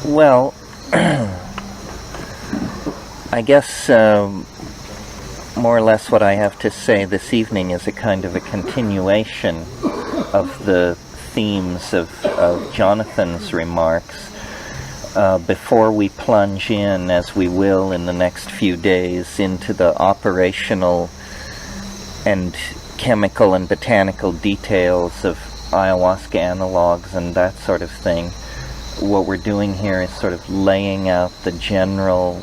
Well, I guess more or less what I have to say this evening is a kind of a continuation of the themes of Jonathan's remarks. Before we plunge in, as we will in the next few days, into the operational and chemical and botanical details of ayahuasca analogs and that sort of thing, what we're doing here is sort of laying out the general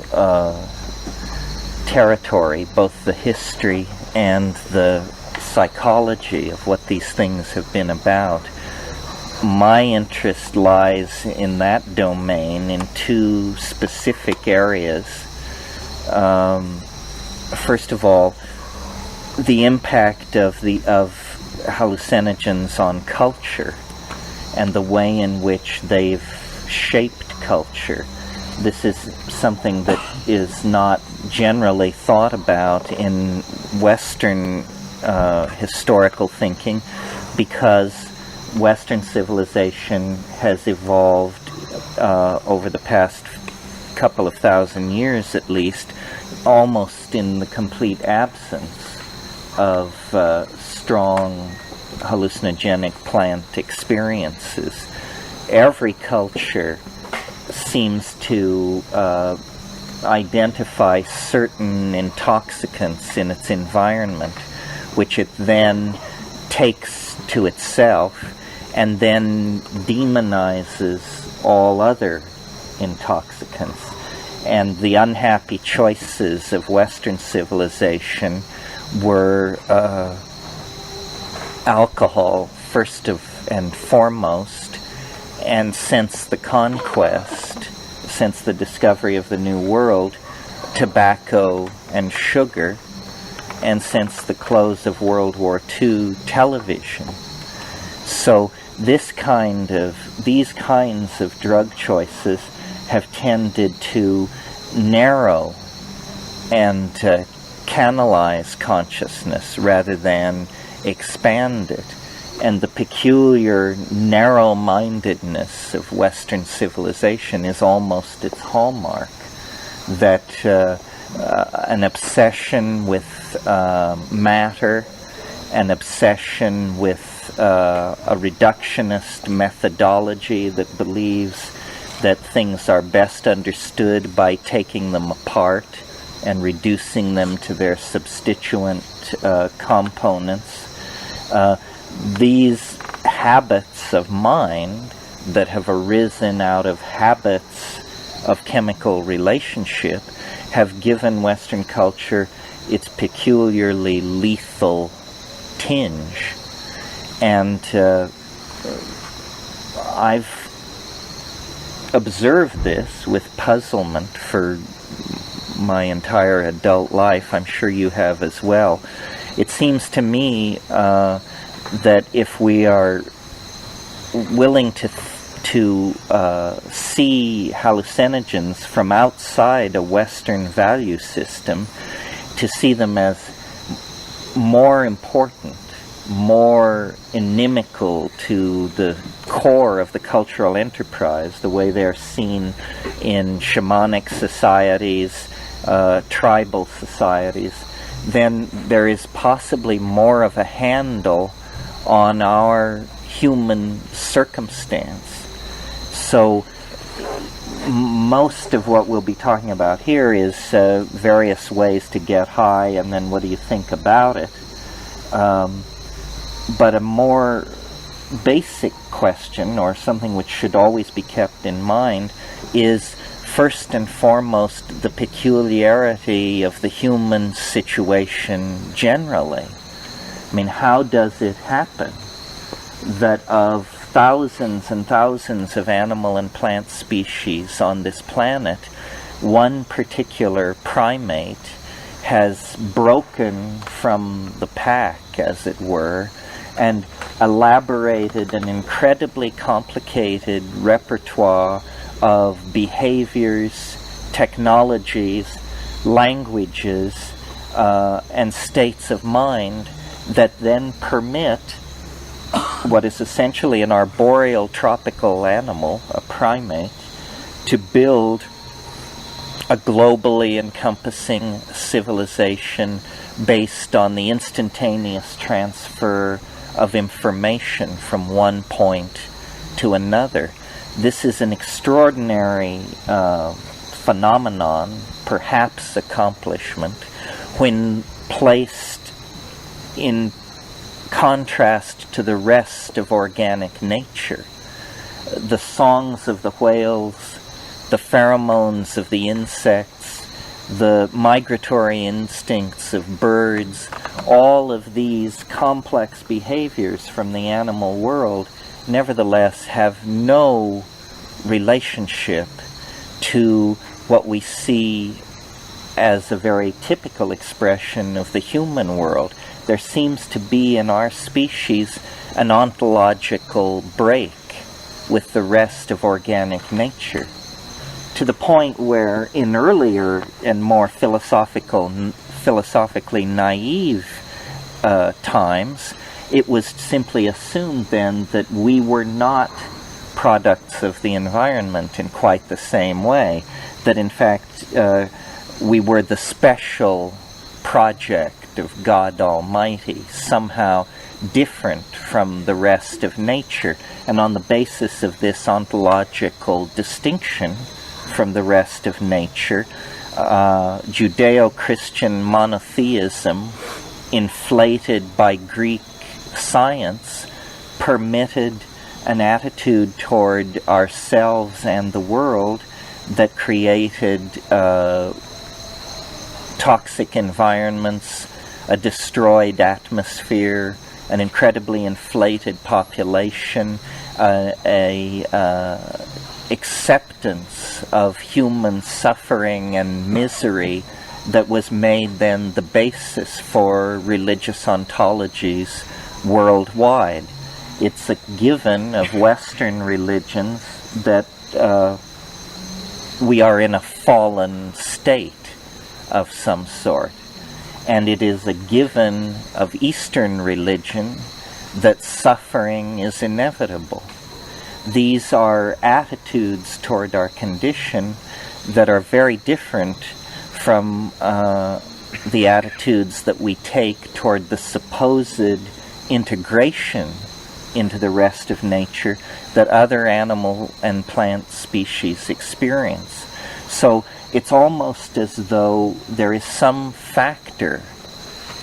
territory, both the history and the psychology of what these things have been about. My interest lies in that domain in two specific areas. First of all, the impact of hallucinogens on culture and the way in which they've shaped culture. This is something that is not generally thought about in Western historical thinking, because Western civilization has evolved over the past couple of thousand years at least, almost in the complete absence of strong hallucinogenic plant experiences. Every culture seems to identify certain intoxicants in its environment, which it then takes to itself and then demonizes all other intoxicants. And the unhappy choices of Western civilization were alcohol, first and foremost, and since the conquest, since the discovery of the New World, tobacco and sugar, and since the close of World War II, television. So these kinds of drug choices have tended to narrow and canalize consciousness rather than expand it. And the peculiar narrow-mindedness of Western civilization is almost its hallmark, that an obsession with matter, an obsession with a reductionist methodology that believes that things are best understood by taking them apart and reducing them to their substituent components. These habits of mind that have arisen out of habits of chemical relationship have given Western culture its peculiarly lethal tinge. And I've observed this with puzzlement for my entire adult life. I'm sure you have as well. It seems to me that if we are willing to see hallucinogens from outside a Western value system, to see them as more important, more inimical to the core of the cultural enterprise, the way they're seen in shamanic societies, tribal societies, then there is possibly more of a handle on our human circumstance. So most of what we'll be talking about here is various ways to get high, and then what do you think about it? But a more basic question, or something which should always be kept in mind, is first and foremost the peculiarity of the human situation generally. I mean, how does it happen that of thousands and thousands of animal and plant species on this planet, one particular primate has broken from the pack, as it were, and elaborated an incredibly complicated repertoire of behaviors, technologies, languages, and states of mind that then permit what is essentially an arboreal tropical animal, a primate, to build a globally encompassing civilization based on the instantaneous transfer of information from one point to another. This is an extraordinary phenomenon, perhaps accomplishment, when placed in contrast to the rest of organic nature. The songs of the whales, the pheromones of the insects, the migratory instincts of birds, all of these complex behaviors from the animal world nevertheless have no relationship to what we see as a very typical expression of the human world. There seems to be in our species an ontological break with the rest of organic nature, to the point where in earlier and more philosophically naive times, it was simply assumed then that we were not products of the environment in quite the same way, that in fact we were the special project of God Almighty, somehow different from the rest of nature. And on the basis of this ontological distinction from the rest of nature, Judeo-Christian monotheism, inflated by Greek science, permitted an attitude toward ourselves and the world that created toxic environments, a destroyed atmosphere, an incredibly inflated population, acceptance of human suffering and misery that was made then the basis for religious ontologies worldwide. It's a given of Western religions that we are in a fallen state of some sort. And it is a given of Eastern religion that suffering is inevitable. These are attitudes toward our condition that are very different from the attitudes that we take toward the supposed integration into the rest of nature that other animal and plant species experience. So it's almost as though there is some factor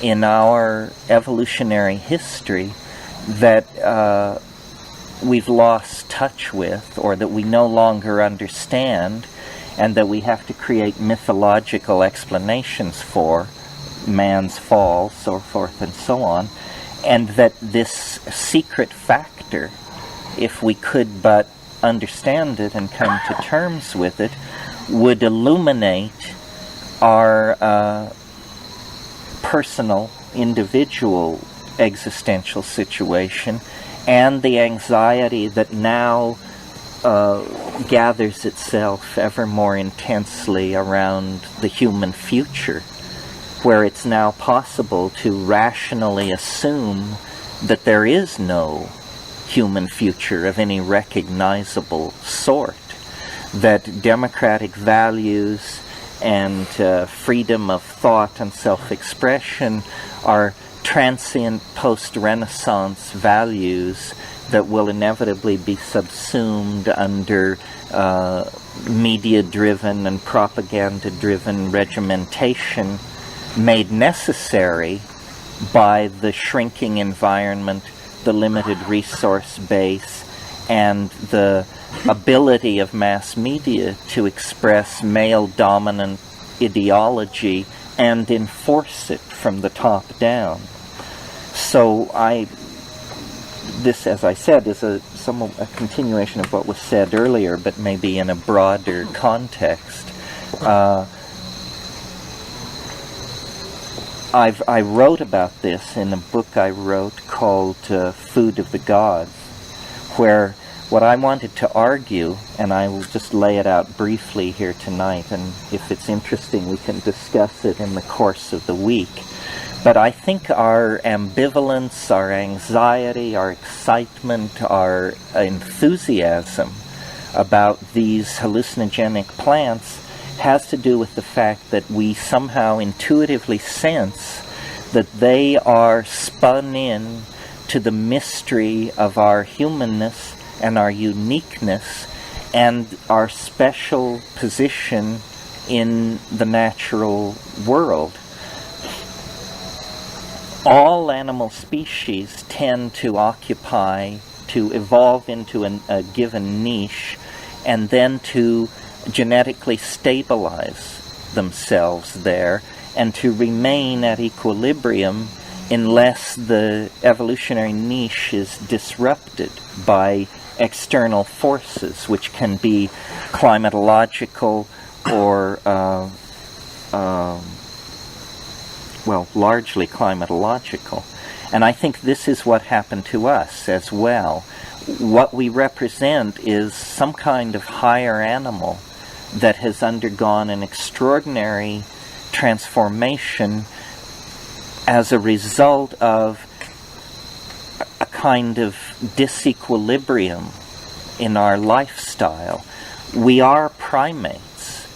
in our evolutionary history that we've lost touch with, or that we no longer understand, and that we have to create mythological explanations for man's fall, so forth and so on, and that this secret factor, if we could but understand it and come to terms with it, would illuminate our personal, individual existential situation, and the anxiety that now gathers itself ever more intensely around the human future, where it's now possible to rationally assume that there is no human future of any recognizable sort, that democratic values and freedom of thought and self-expression are transient post-Renaissance values that will inevitably be subsumed under media-driven and propaganda-driven regimentation made necessary by the shrinking environment, the limited resource base, and the ability of mass media to express male-dominant ideology and enforce it from the top down. So this, as I said, is a continuation of what was said earlier, but maybe in a broader context. I wrote about this in a book I wrote called Food of the Gods, where what I wanted to argue, and I will just lay it out briefly here tonight, and if it's interesting we can discuss it in the course of the week, But I think our ambivalence, our anxiety, our excitement, our enthusiasm about these hallucinogenic plants has to do with the fact that we somehow intuitively sense that they are spun in to the mystery of our humanness and our uniqueness and our special position in the natural world. All animal species tend to evolve into a given niche and then to genetically stabilize themselves there and to remain at equilibrium unless the evolutionary niche is disrupted by external forces, which can be climatological or, largely climatological. And I think this is what happened to us as well. What we represent is some kind of higher animal that has undergone an extraordinary transformation as a result of a kind of disequilibrium in our lifestyle. We are primates,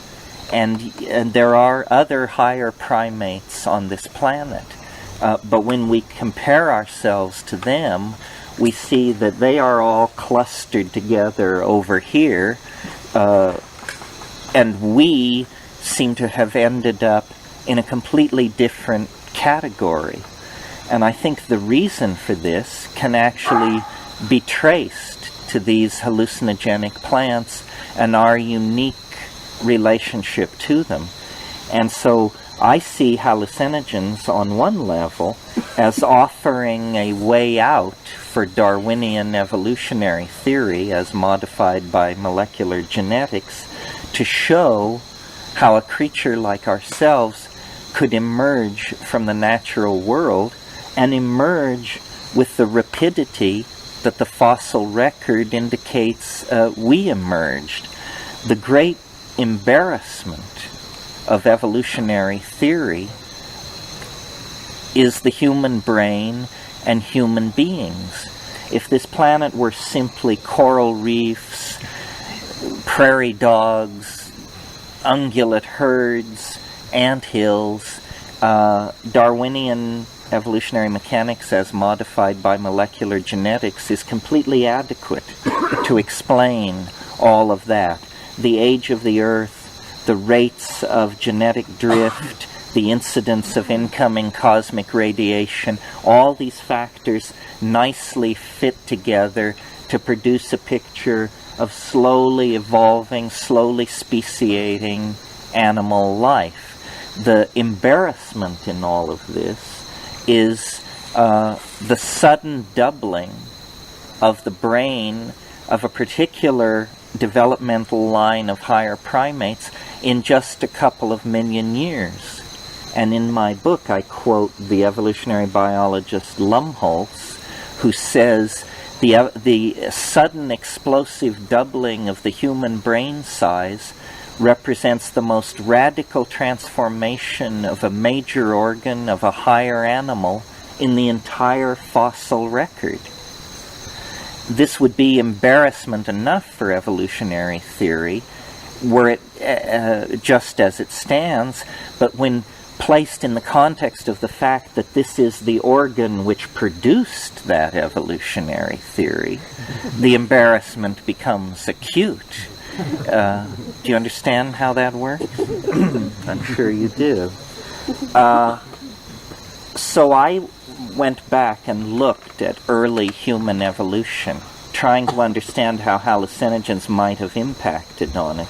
and there are other higher primates on this planet. But when we compare ourselves to them, we see that they are all clustered together over here, and we seem to have ended up in a completely different category. And I think the reason for this can actually be traced to these hallucinogenic plants and our unique relationship to them. And so I see hallucinogens on one level as offering a way out for Darwinian evolutionary theory as modified by molecular genetics to show how a creature like ourselves could emerge from the natural world and emerge with the rapidity that the fossil record indicates we emerged. The great embarrassment of evolutionary theory is the human brain and human beings. If this planet were simply coral reefs, prairie dogs, ungulate herds, anthills, Darwinian evolutionary mechanics as modified by molecular genetics is completely adequate to explain all of that. The age of the Earth, the rates of genetic drift, the incidence of incoming cosmic radiation, all these factors nicely fit together to produce a picture of slowly evolving, slowly speciating animal life. The embarrassment in all of this is the sudden doubling of the brain of a particular developmental line of higher primates in just a couple of million years. And in my book I quote the evolutionary biologist Lumholtz, who says the sudden explosive doubling of the human brain size represents the most radical transformation of a major organ of a higher animal in the entire fossil record. This would be embarrassment enough for evolutionary theory were it just as it stands, but when placed in the context of the fact that this is the organ which produced that evolutionary theory, the embarrassment becomes acute. Do you understand how that works? I'm sure you do. So I went back and looked at early human evolution, trying to understand how hallucinogens might have impacted on it.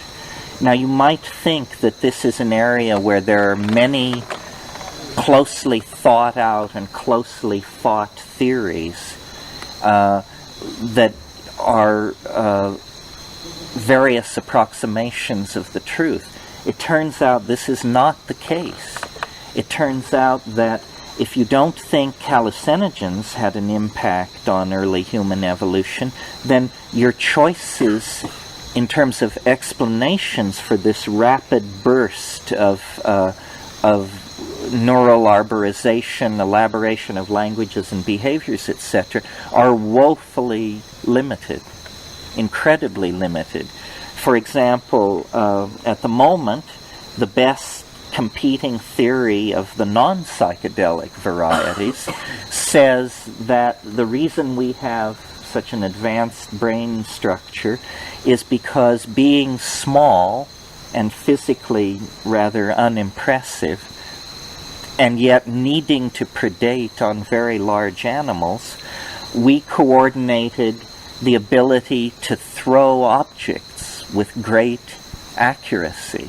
Now, you might think that this is an area where there are many closely thought out and closely fought theories that are various approximations of the truth. It turns out this is not the case. It turns out that if you don't think hallucinogens had an impact on early human evolution, then your choices in terms of explanations for this rapid burst of neural arborization, elaboration of languages and behaviors, etc., are woefully limited, incredibly limited. For example, at the moment, the best competing theory of the non-psychedelic varieties says that the reason we have such an advanced brain structure is because being small and physically rather unimpressive, and yet needing to predate on very large animals, we coordinated the ability to throw objects with great accuracy.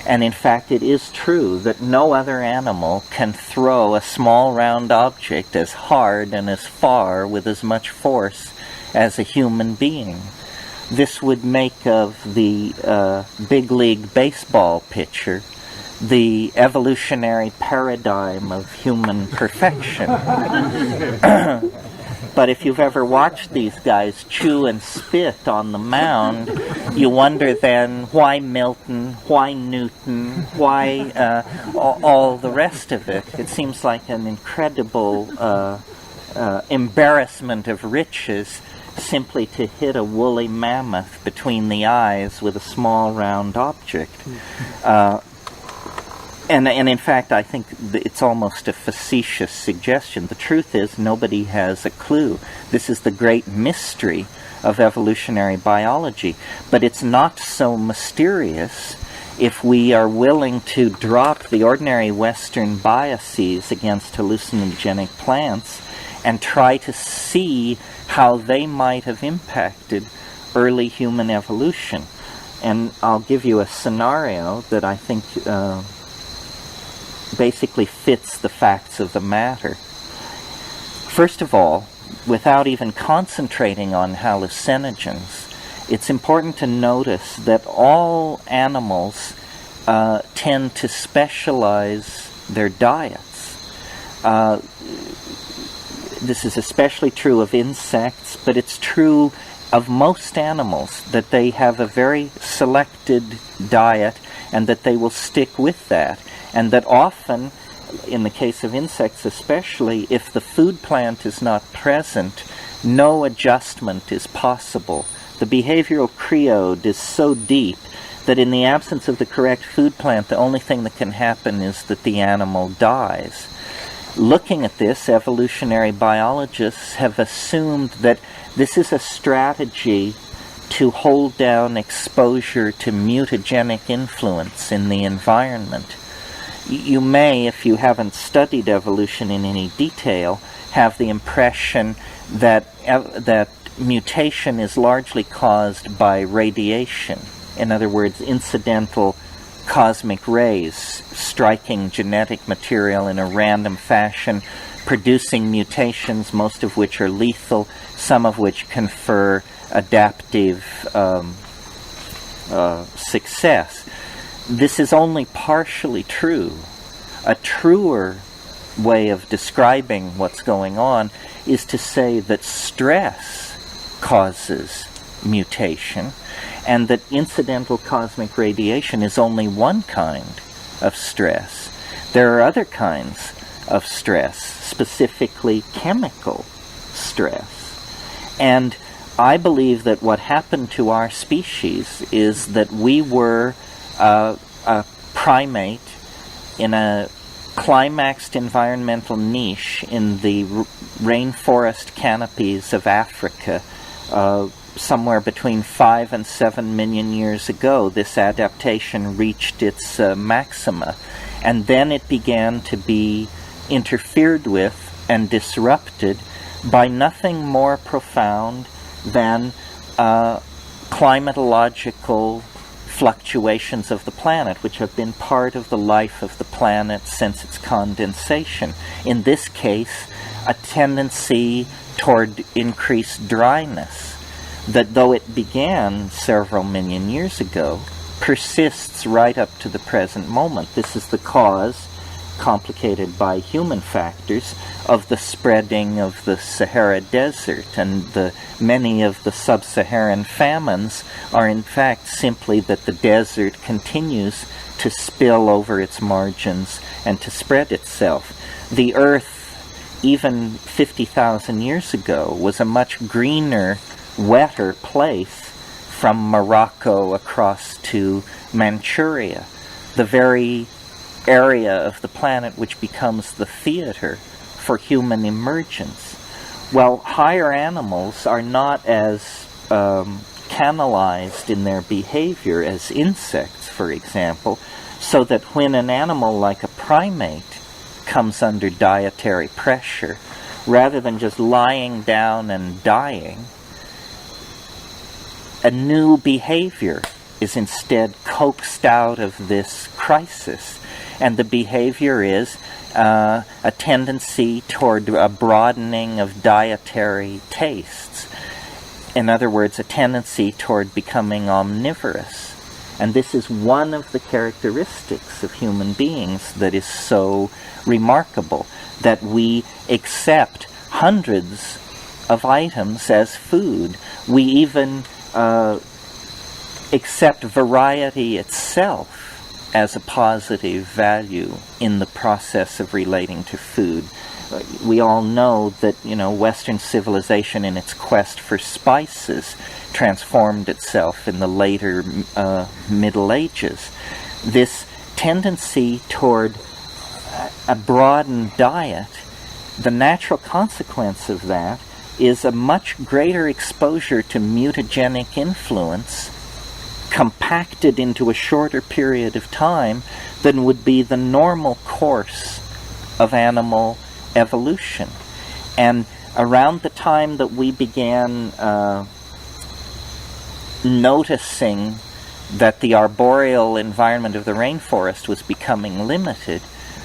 And in fact, it is true that no other animal can throw a small round object as hard and as far with as much force as a human being. This would make of the big league baseball pitcher the evolutionary paradigm of human perfection. But if you've ever watched these guys chew and spit on the mound, you wonder then why Milton, why Newton, why all the rest of it. It seems like an incredible embarrassment of riches simply to hit a woolly mammoth between the eyes with a small round object. And in fact, I think it's almost a facetious suggestion. The truth is, nobody has a clue. This is the great mystery of evolutionary biology. But it's not so mysterious if we are willing to drop the ordinary Western biases against hallucinogenic plants and try to see how they might have impacted early human evolution. And I'll give you a scenario that I think basically fits the facts of the matter. First of all, without even concentrating on hallucinogens, it's important to notice that all animals tend to specialize their diets. This is especially true of insects, but it's true of most animals, that they have a very selected diet and that they will stick with that. And that often, in the case of insects especially, if the food plant is not present, no adjustment is possible. The behavioral creode is so deep that in the absence of the correct food plant, the only thing that can happen is that the animal dies. Looking at this, evolutionary biologists have assumed that this is a strategy to hold down exposure to mutagenic influence in the environment. You may, if you haven't studied evolution in any detail, have the impression that mutation is largely caused by radiation. In other words, incidental cosmic rays striking genetic material in a random fashion, producing mutations, most of which are lethal, some of which confer adaptive success. This is only partially true. A truer way of describing what's going on is to say that stress causes mutation, and that incidental cosmic radiation is only one kind of stress. There are other kinds of stress, specifically chemical stress. And I believe that what happened to our species is that we were a primate in a climaxed environmental niche in the rainforest canopies of Africa somewhere between 5 and 7 million years ago. This adaptation reached its maxima, and then it began to be interfered with and disrupted by nothing more profound than climatological fluctuations of the planet, which have been part of the life of the planet since its condensation. In this case, a tendency toward increased dryness, that though it began several million years ago, persists right up to the present moment. This is the cause complicated by human factors, of the spreading of the Sahara Desert, and many of the sub-Saharan famines are in fact simply that the desert continues to spill over its margins and to spread itself. The earth, even 50,000 years ago, was a much greener, wetter place from Morocco across to Manchuria, the very area of the planet which becomes the theater for human emergence. Well, higher animals are not as canalized in their behavior as insects, for example, so that when an animal like a primate comes under dietary pressure, rather than just lying down and dying, a new behavior is instead coaxed out of this crisis. And the behavior is a tendency toward a broadening of dietary tastes. In other words, a tendency toward becoming omnivorous. And this is one of the characteristics of human beings that is so remarkable, that we accept hundreds of items as food. We even accept variety itself as a positive value in the process of relating to food. We all know that, Western civilization in its quest for spices transformed itself in the later Middle Ages. This tendency toward a broadened diet, the natural consequence of that is a much greater exposure to mutagenic influence compacted into a shorter period of time than would be the normal course of animal evolution. And around the time that we began noticing that the arboreal environment of the rainforest was becoming limited,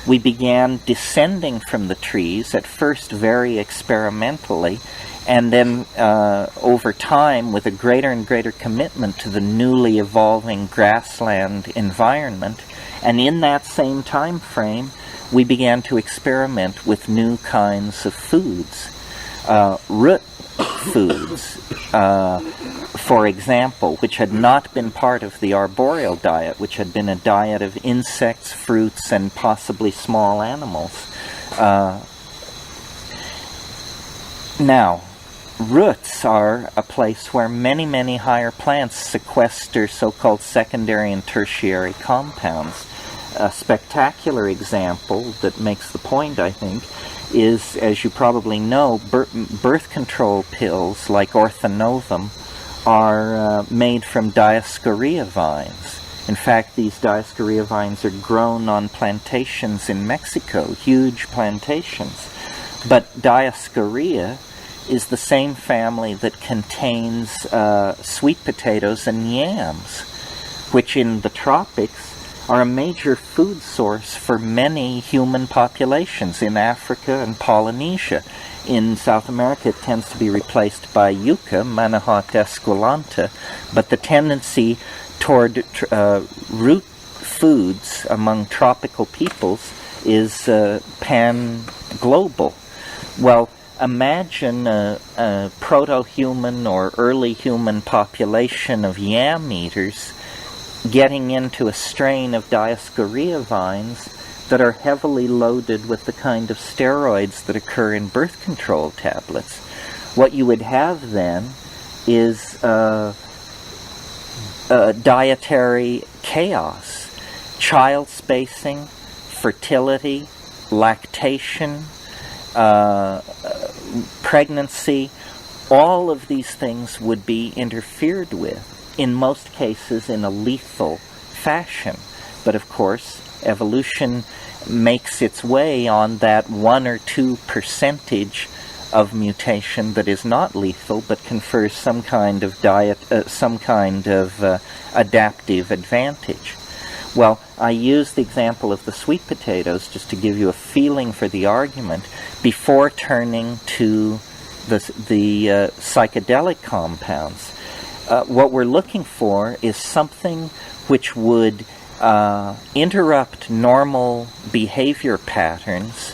we began descending from the trees, at first very experimentally, and then over time with a greater and greater commitment to the newly evolving grassland environment. And in that same time frame, we began to experiment with new kinds of foods, root foods, for example, which had not been part of the arboreal diet, which had been a diet of insects, fruits, and possibly small animals. Now, roots are a place where many, many higher plants sequester so-called secondary and tertiary compounds. A spectacular example that makes the point, I think, is, as you probably know, birth control pills like orthonovum are made from Dioscorea vines. In fact, these Dioscorea vines are grown on plantations in Mexico, huge plantations. But Dioscorea is the same family that contains sweet potatoes and yams, which in the tropics are a major food source for many human populations in Africa and Polynesia. In South America, it tends to be replaced by yucca, Manihot esculenta, but the tendency toward root foods among tropical peoples is pan-global. Well, imagine a proto-human or early human population of yam eaters getting into a strain of Dioscorea vines that are heavily loaded with the kind of steroids that occur in birth control tablets. What you would have then is dietary chaos, child spacing, fertility, lactation, pregnancy. All of these things would be interfered with, in most cases in a lethal fashion. But of course, evolution makes its way on that 1 or 2% of mutation that is not lethal, but confers some kind of adaptive advantage. Well, I use the example of the sweet potatoes just to give you a feeling for the argument before turning to the psychedelic compounds. What we're looking for is something which would interrupt normal behavior patterns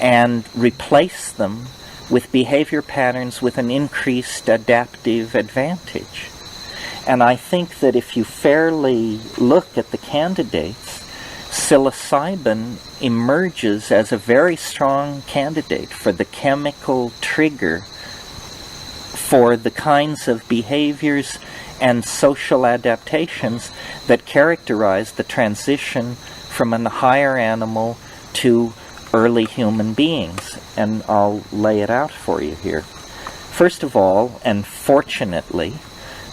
and replace them with behavior patterns with an increased adaptive advantage. And I think that if you fairly look at the candidates, psilocybin emerges as a very strong candidate for the chemical trigger for the kinds of behaviors and social adaptations that characterize the transition from a higher animal to early human beings. And I'll lay it out for you here. First of all, and fortunately,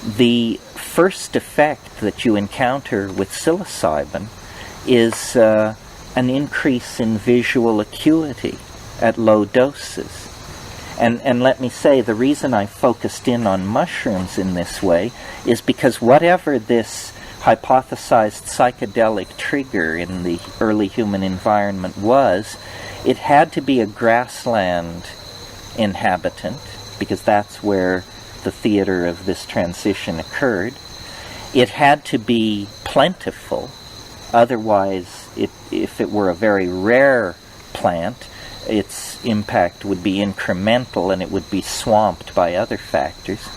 the first effect that you encounter with psilocybin is an increase in visual acuity at low doses. And let me say, the reason I focused in on mushrooms in this way is because whatever this hypothesized psychedelic trigger in the early human environment was, it had to be a grassland inhabitant, because that's where the theater of this transition occurred. It had to be plentiful, otherwise, if it were a very rare plant, its impact would be incremental and it would be swamped by other factors.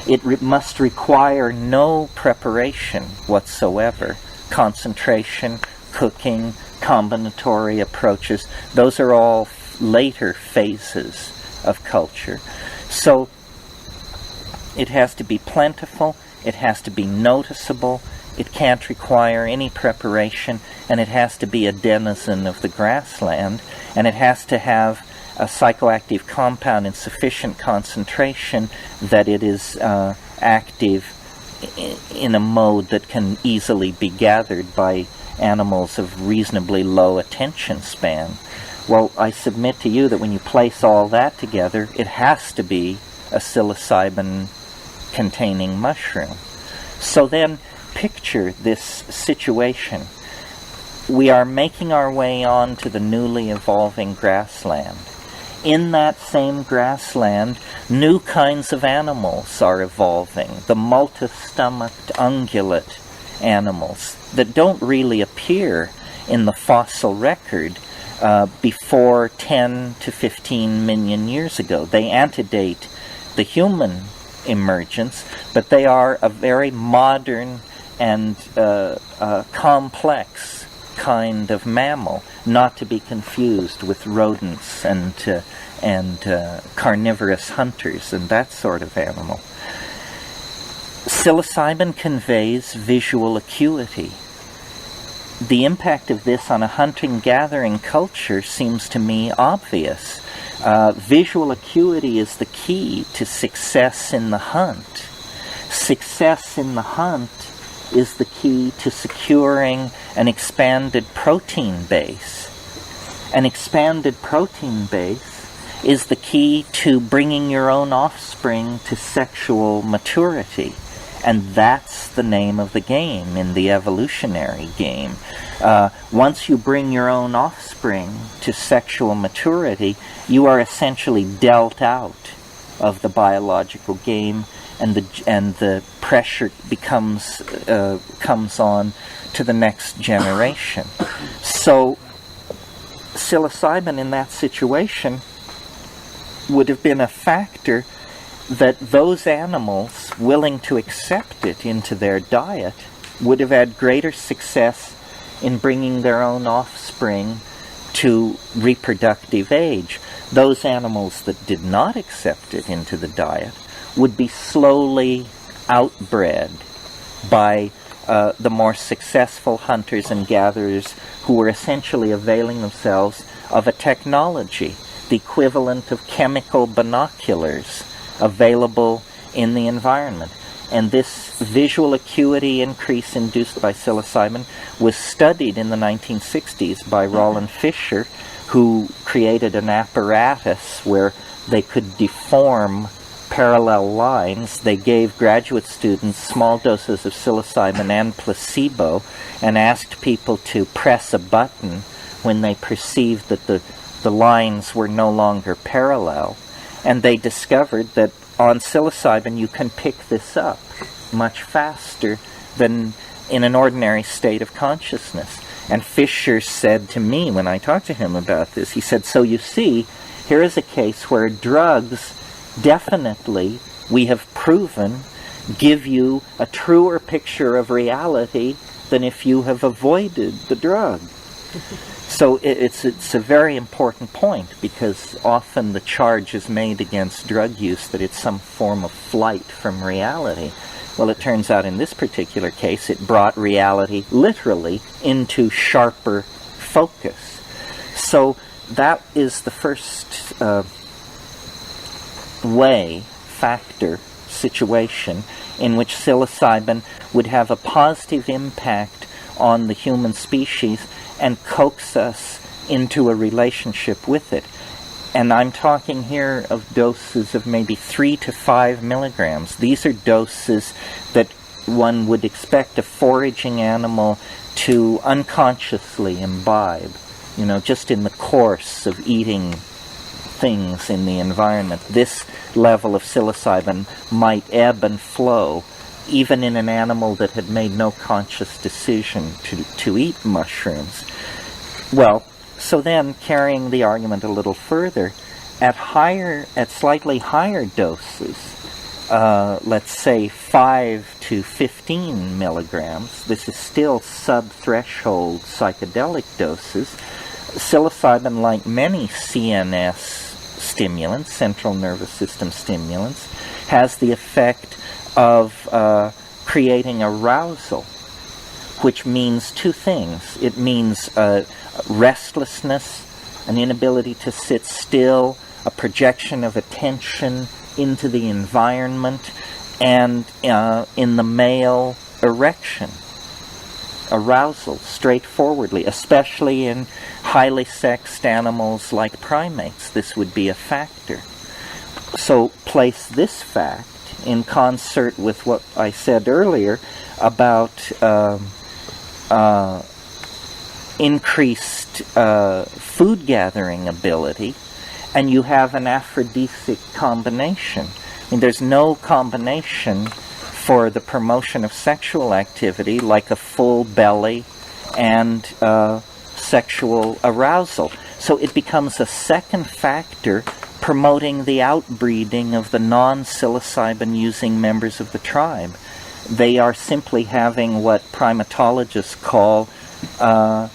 It must require no preparation whatsoever. Concentration, cooking, combinatory approaches, those are all later phases of culture. So it has to be plentiful, it has to be noticeable, it can't require any preparation, and it has to be a denizen of the grassland, and it has to have a psychoactive compound in sufficient concentration that it is active in a mode that can easily be gathered by animals of reasonably low attention span. Well, I submit to you that when you place all that together, it has to be a psilocybin-containing mushroom. So then, picture this situation. We are making our way on to the newly evolving grassland. In that same grassland, new kinds of animals are evolving. The multi-stomached ungulate animals that don't really appear in the fossil record before 10 to 15 million years ago. They antedate the human emergence, but they are a very modern and complex kind of mammal, not to be confused with rodents and carnivorous hunters and that sort of animal. Psilocybin conveys visual acuity. The impact of this on a hunting-gathering culture seems to me obvious. Visual acuity is the key to success in the hunt. Success in the hunt is the key to securing an expanded protein base. An expanded protein base is the key to bringing your own offspring to sexual maturity. And that's the name of the game in the evolutionary game. Once you bring your own offspring to sexual maturity, you are essentially dealt out of the biological game, and the pressure comes on to the next generation. So psilocybin in that situation would have been a factor that those animals willing to accept it into their diet would have had greater success in bringing their own offspring to reproductive age. Those animals that did not accept it into the diet would be slowly outbred by the more successful hunters and gatherers who were essentially availing themselves of a technology, the equivalent of chemical binoculars available in the environment. And this visual acuity increase induced by psilocybin was studied in the 1960s by Roland Fisher, who created an apparatus where they could deform parallel lines. They gave graduate students small doses of psilocybin and placebo and asked people to press a button when they perceived that the lines were no longer parallel. And they discovered that on psilocybin you can pick this up much faster than in an ordinary state of consciousness. And Fisher said to me when I talked to him about this, he said, so you see, here is a case where drugs definitely, we have proven, give you a truer picture of reality than if you have avoided the drug. So it's a very important point, because often the charge is made against drug use that it's some form of flight from reality. Well, it turns out in this particular case it brought reality literally into sharper focus. So that is the first factor, situation in which psilocybin would have a positive impact on the human species and coax us into a relationship with it. And I'm talking here of doses of maybe 3 to 5 milligrams. These are doses that one would expect a foraging animal to unconsciously imbibe, just in the course of eating things in the environment. This level of psilocybin might ebb and flow, even in an animal that had made no conscious decision to eat mushrooms. Well, so then, carrying the argument a little further, at slightly higher doses, let's say 5 to 15 milligrams, this is still sub-threshold psychedelic doses. Psilocybin, like many CNS stimulants, central nervous system stimulants, has the effect of creating arousal, which means two things. It means restlessness, an inability to sit still, a projection of attention into the environment, and in the male, erection, arousal, straightforwardly, especially in highly sexed animals like primates. This would be a factor. So place this fact in concert with what I said earlier about increased food gathering ability, and you have an aphrodisiac combination. I mean, there's no combination for the promotion of sexual activity like a full belly and sexual arousal. So it becomes a second factor promoting the outbreeding of the non-psilocybin using members of the tribe. They are simply having what primatologists call a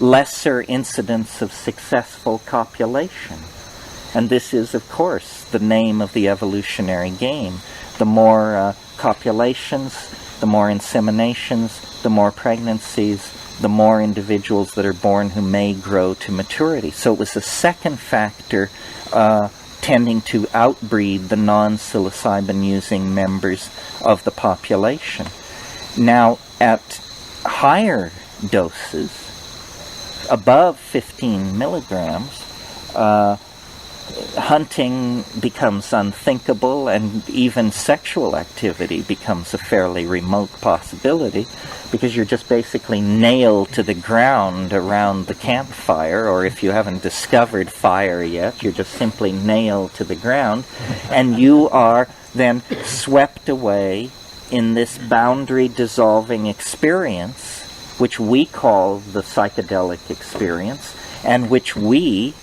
lesser incidence of successful copulation. And this is, of course, the name of the evolutionary game. The more copulations, the more inseminations, the more pregnancies, the more individuals that are born who may grow to maturity. So it was a second factor tending to outbreed the non-psilocybin using members of the population. Now, at higher doses, above 15 milligrams, hunting becomes unthinkable, and even sexual activity becomes a fairly remote possibility, because you're just basically nailed to the ground around the campfire, or if you haven't discovered fire yet, you're just simply nailed to the ground, and you are then swept away in this boundary-dissolving experience, which we call the psychedelic experience, and which we,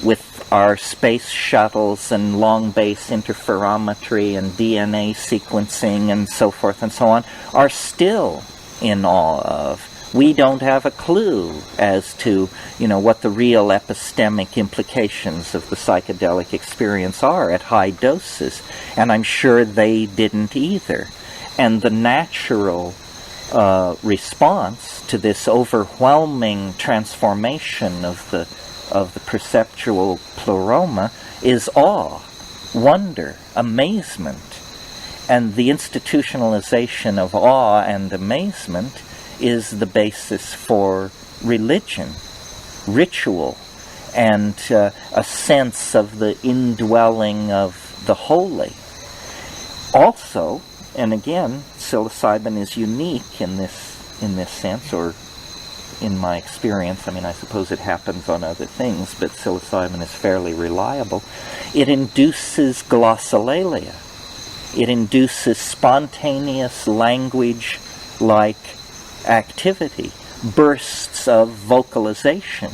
with our space shuttles and long-base interferometry and DNA sequencing and so forth and so on, are still in awe of. We don't have a clue as to, what the real epistemic implications of the psychedelic experience are at high doses, and I'm sure they didn't either. And the natural response to this overwhelming transformation of the perceptual pleroma is awe, wonder, amazement. And the institutionalization of awe and amazement is the basis for religion, ritual, and a sense of the indwelling of the holy. Also, and again, psilocybin is unique in this sense, or in my experience. I mean, I suppose it happens on other things, but psilocybin is fairly reliable. It induces glossolalia. It induces spontaneous language like activity, bursts of vocalization.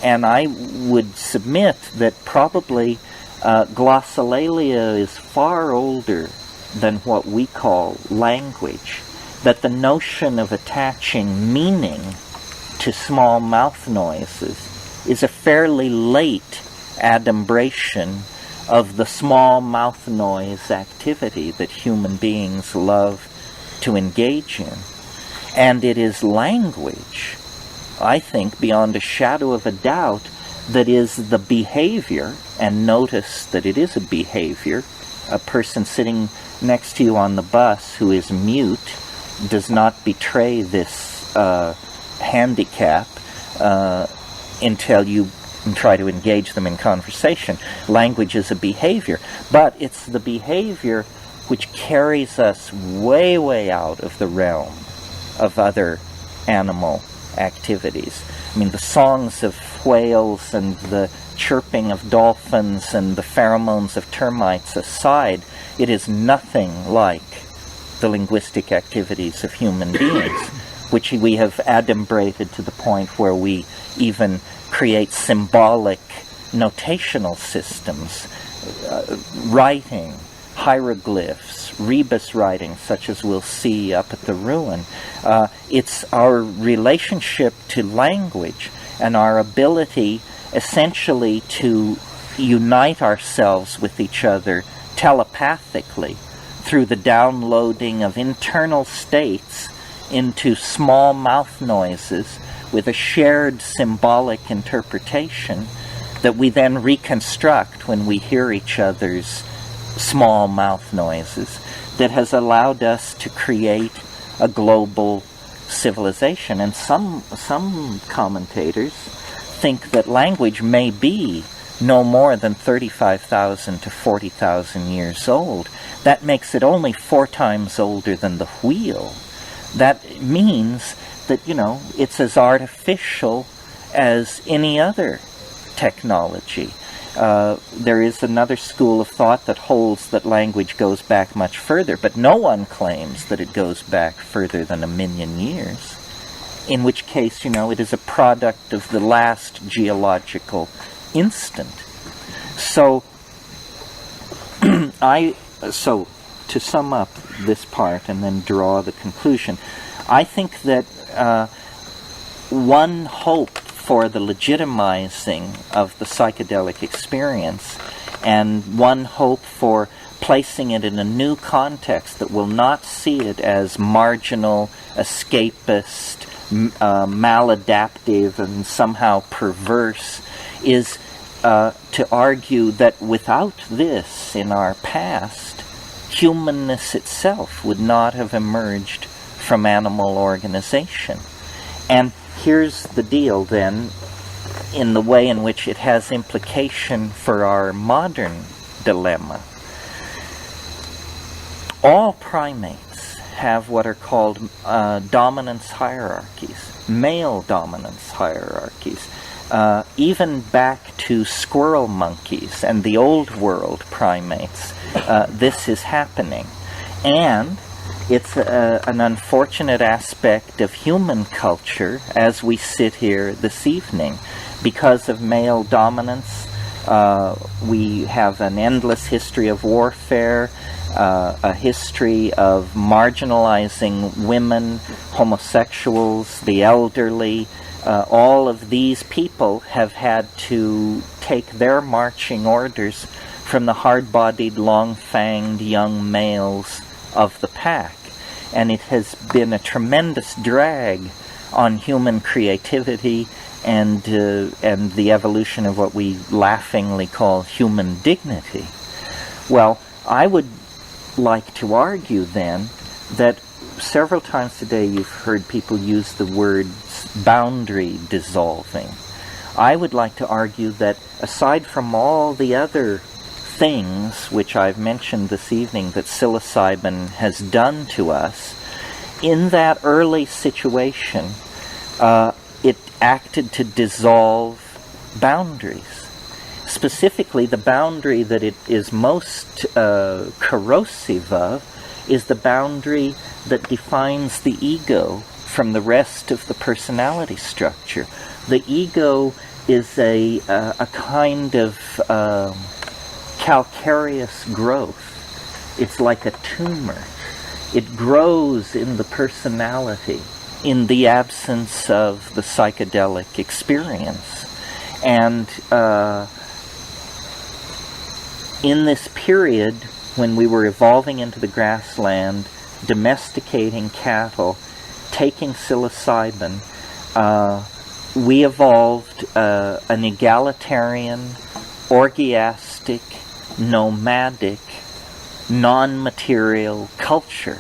And I would submit that probably glossolalia is far older than what we call language, that the notion of attaching meaning to small mouth noises is a fairly late adumbration of the small mouth noise activity that human beings love to engage in. And it is language, I think, beyond a shadow of a doubt, that is the behavior, and notice that it is a behavior. A person sitting next to you on the bus who is mute does not betray this handicap until you try to engage them in conversation. Language is a behavior, but it's the behavior which carries us way, way out of the realm of other animal activities. I mean, the songs of whales and the chirping of dolphins and the pheromones of termites aside, it is nothing like the linguistic activities of human beings, which we have adumbrated to the point where we even create symbolic notational systems, writing, hieroglyphs, rebus writing, such as we'll see up at the ruin. It's our relationship to language and our ability essentially to unite ourselves with each other telepathically through the downloading of internal states into small mouth noises with a shared symbolic interpretation that we then reconstruct when we hear each other's small mouth noises, that has allowed us to create a global civilization. And some commentators think that language may be no more than 35,000 to 40,000 years old. That makes it only 4 times older than the wheel. That means that, it's as artificial as any other technology. There is another school of thought that holds that language goes back much further, but no one claims that it goes back further than 1 million years, in which case, it is a product of the last geological instant. So, so to sum up this part and then draw the conclusion, I think that one hope for the legitimizing of the psychedelic experience, and one hope for placing it in a new context that will not see it as marginal, escapist, maladaptive, and somehow perverse, is to argue that without this in our past, humanness itself would not have emerged from animal organization. And here's the deal then, in the way in which it has implication for our modern dilemma. All primates have what are called dominance hierarchies, male dominance hierarchies. Even back to squirrel monkeys and the old world primates, this is happening. And it's an unfortunate aspect of human culture as we sit here this evening. Because of male dominance, we have an endless history of warfare, a history of marginalizing women, homosexuals, the elderly. All of these people have had to take their marching orders from the hard-bodied, long-fanged young males of the pack. And it has been a tremendous drag on human creativity and the evolution of what we laughingly call human dignity. Well, I would like to argue then that several times today you've heard people use the words boundary dissolving. I would like to argue that aside from all the other things which I've mentioned this evening that psilocybin has done to us, in that early situation, it acted to dissolve boundaries. Specifically, the boundary that it is most corrosive of is the boundary that defines the ego from the rest of the personality structure. The ego is a kind of calcareous growth. It's like a tumor. It grows in the personality in the absence of the psychedelic experience. And in this period, when we were evolving into the grassland, domesticating cattle, taking psilocybin, we evolved an egalitarian, orgiastic, nomadic, non-material culture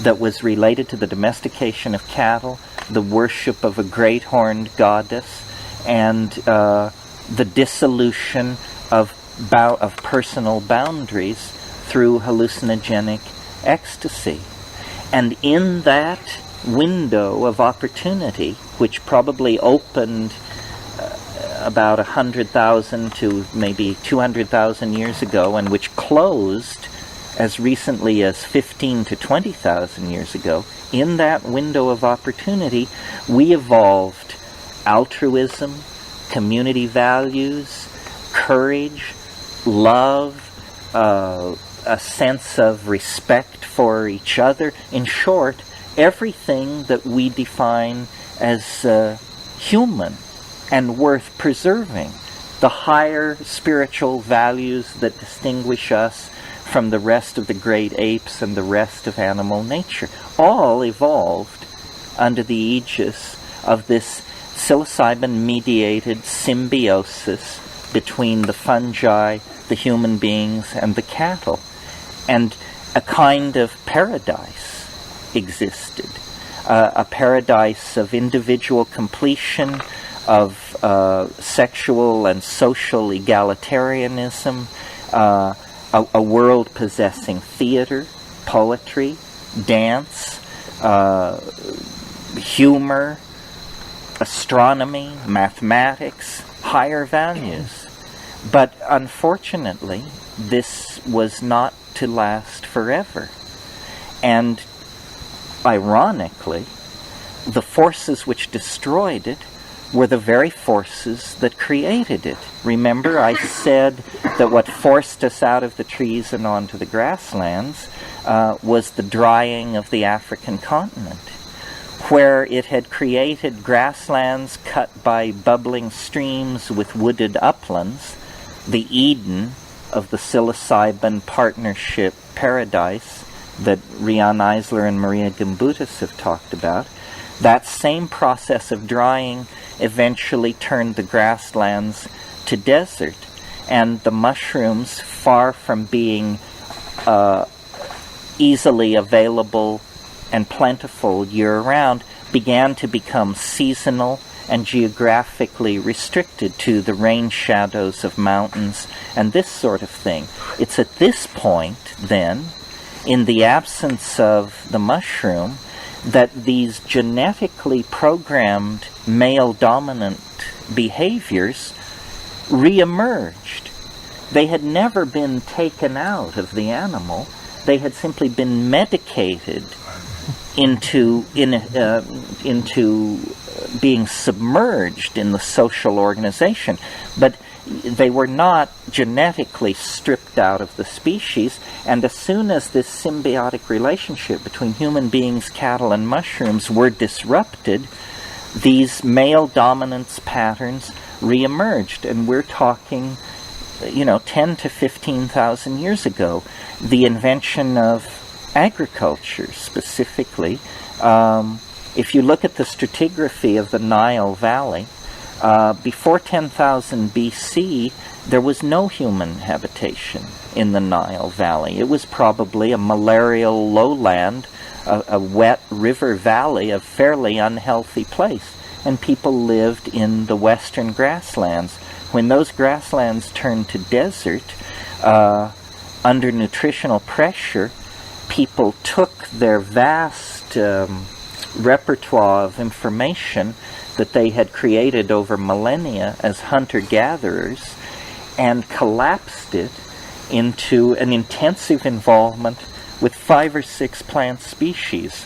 that was related to the domestication of cattle, the worship of a great horned goddess, and the dissolution of personal boundaries through hallucinogenic ecstasy. And in that window of opportunity, which probably opened about 100,000 to maybe 200,000 years ago, and which closed as recently as 15 to 20,000 years ago, in that window of opportunity, we evolved altruism, community values, courage, love, a sense of respect for each other. In short, everything that we define as human and worth preserving. The higher spiritual values that distinguish us from the rest of the great apes and the rest of animal nature, all evolved under the aegis of this psilocybin-mediated symbiosis between the fungi, the human beings, and the cattle. And a kind of paradise existed, a paradise of individual completion, of sexual and social egalitarianism, a world possessing theater, poetry, dance, humor, astronomy, mathematics, higher values. But unfortunately, this was not to last forever. And ironically, the forces which destroyed it were the very forces that created it. Remember, I said that what forced us out of the trees and onto the grasslands was the drying of the African continent, where it had created grasslands cut by bubbling streams with wooded uplands, the Eden of the psilocybin partnership paradise that Rian Eisler and Maria Gimbutas have talked about. That same process of drying eventually turned the grasslands to desert, and the mushrooms, far from being easily available and plentiful year-round, began to become seasonal and geographically restricted to the rain shadows of mountains and this sort of thing. It's at this point, then, in the absence of the mushroom, that these genetically programmed male-dominant behaviors re-emerged. They had never been taken out of the animal. They had simply been medicated into being submerged in the social organization. But they were not genetically stripped out of the species, and as soon as this symbiotic relationship between human beings, cattle, and mushrooms were disrupted, these male dominance patterns re-emerged. And we're talking, 10 to 15,000 years ago. The invention of agriculture, specifically. If you look at the stratigraphy of the Nile Valley, before 10,000 BC, there was no human habitation in the Nile Valley. It was probably a malarial lowland, a wet river valley, a fairly unhealthy place. And people lived in the western grasslands. When those grasslands turned to desert, under nutritional pressure, people took their vast repertoire of information that they had created over millennia as hunter-gatherers and collapsed it into an intensive involvement with 5 or 6 plant species,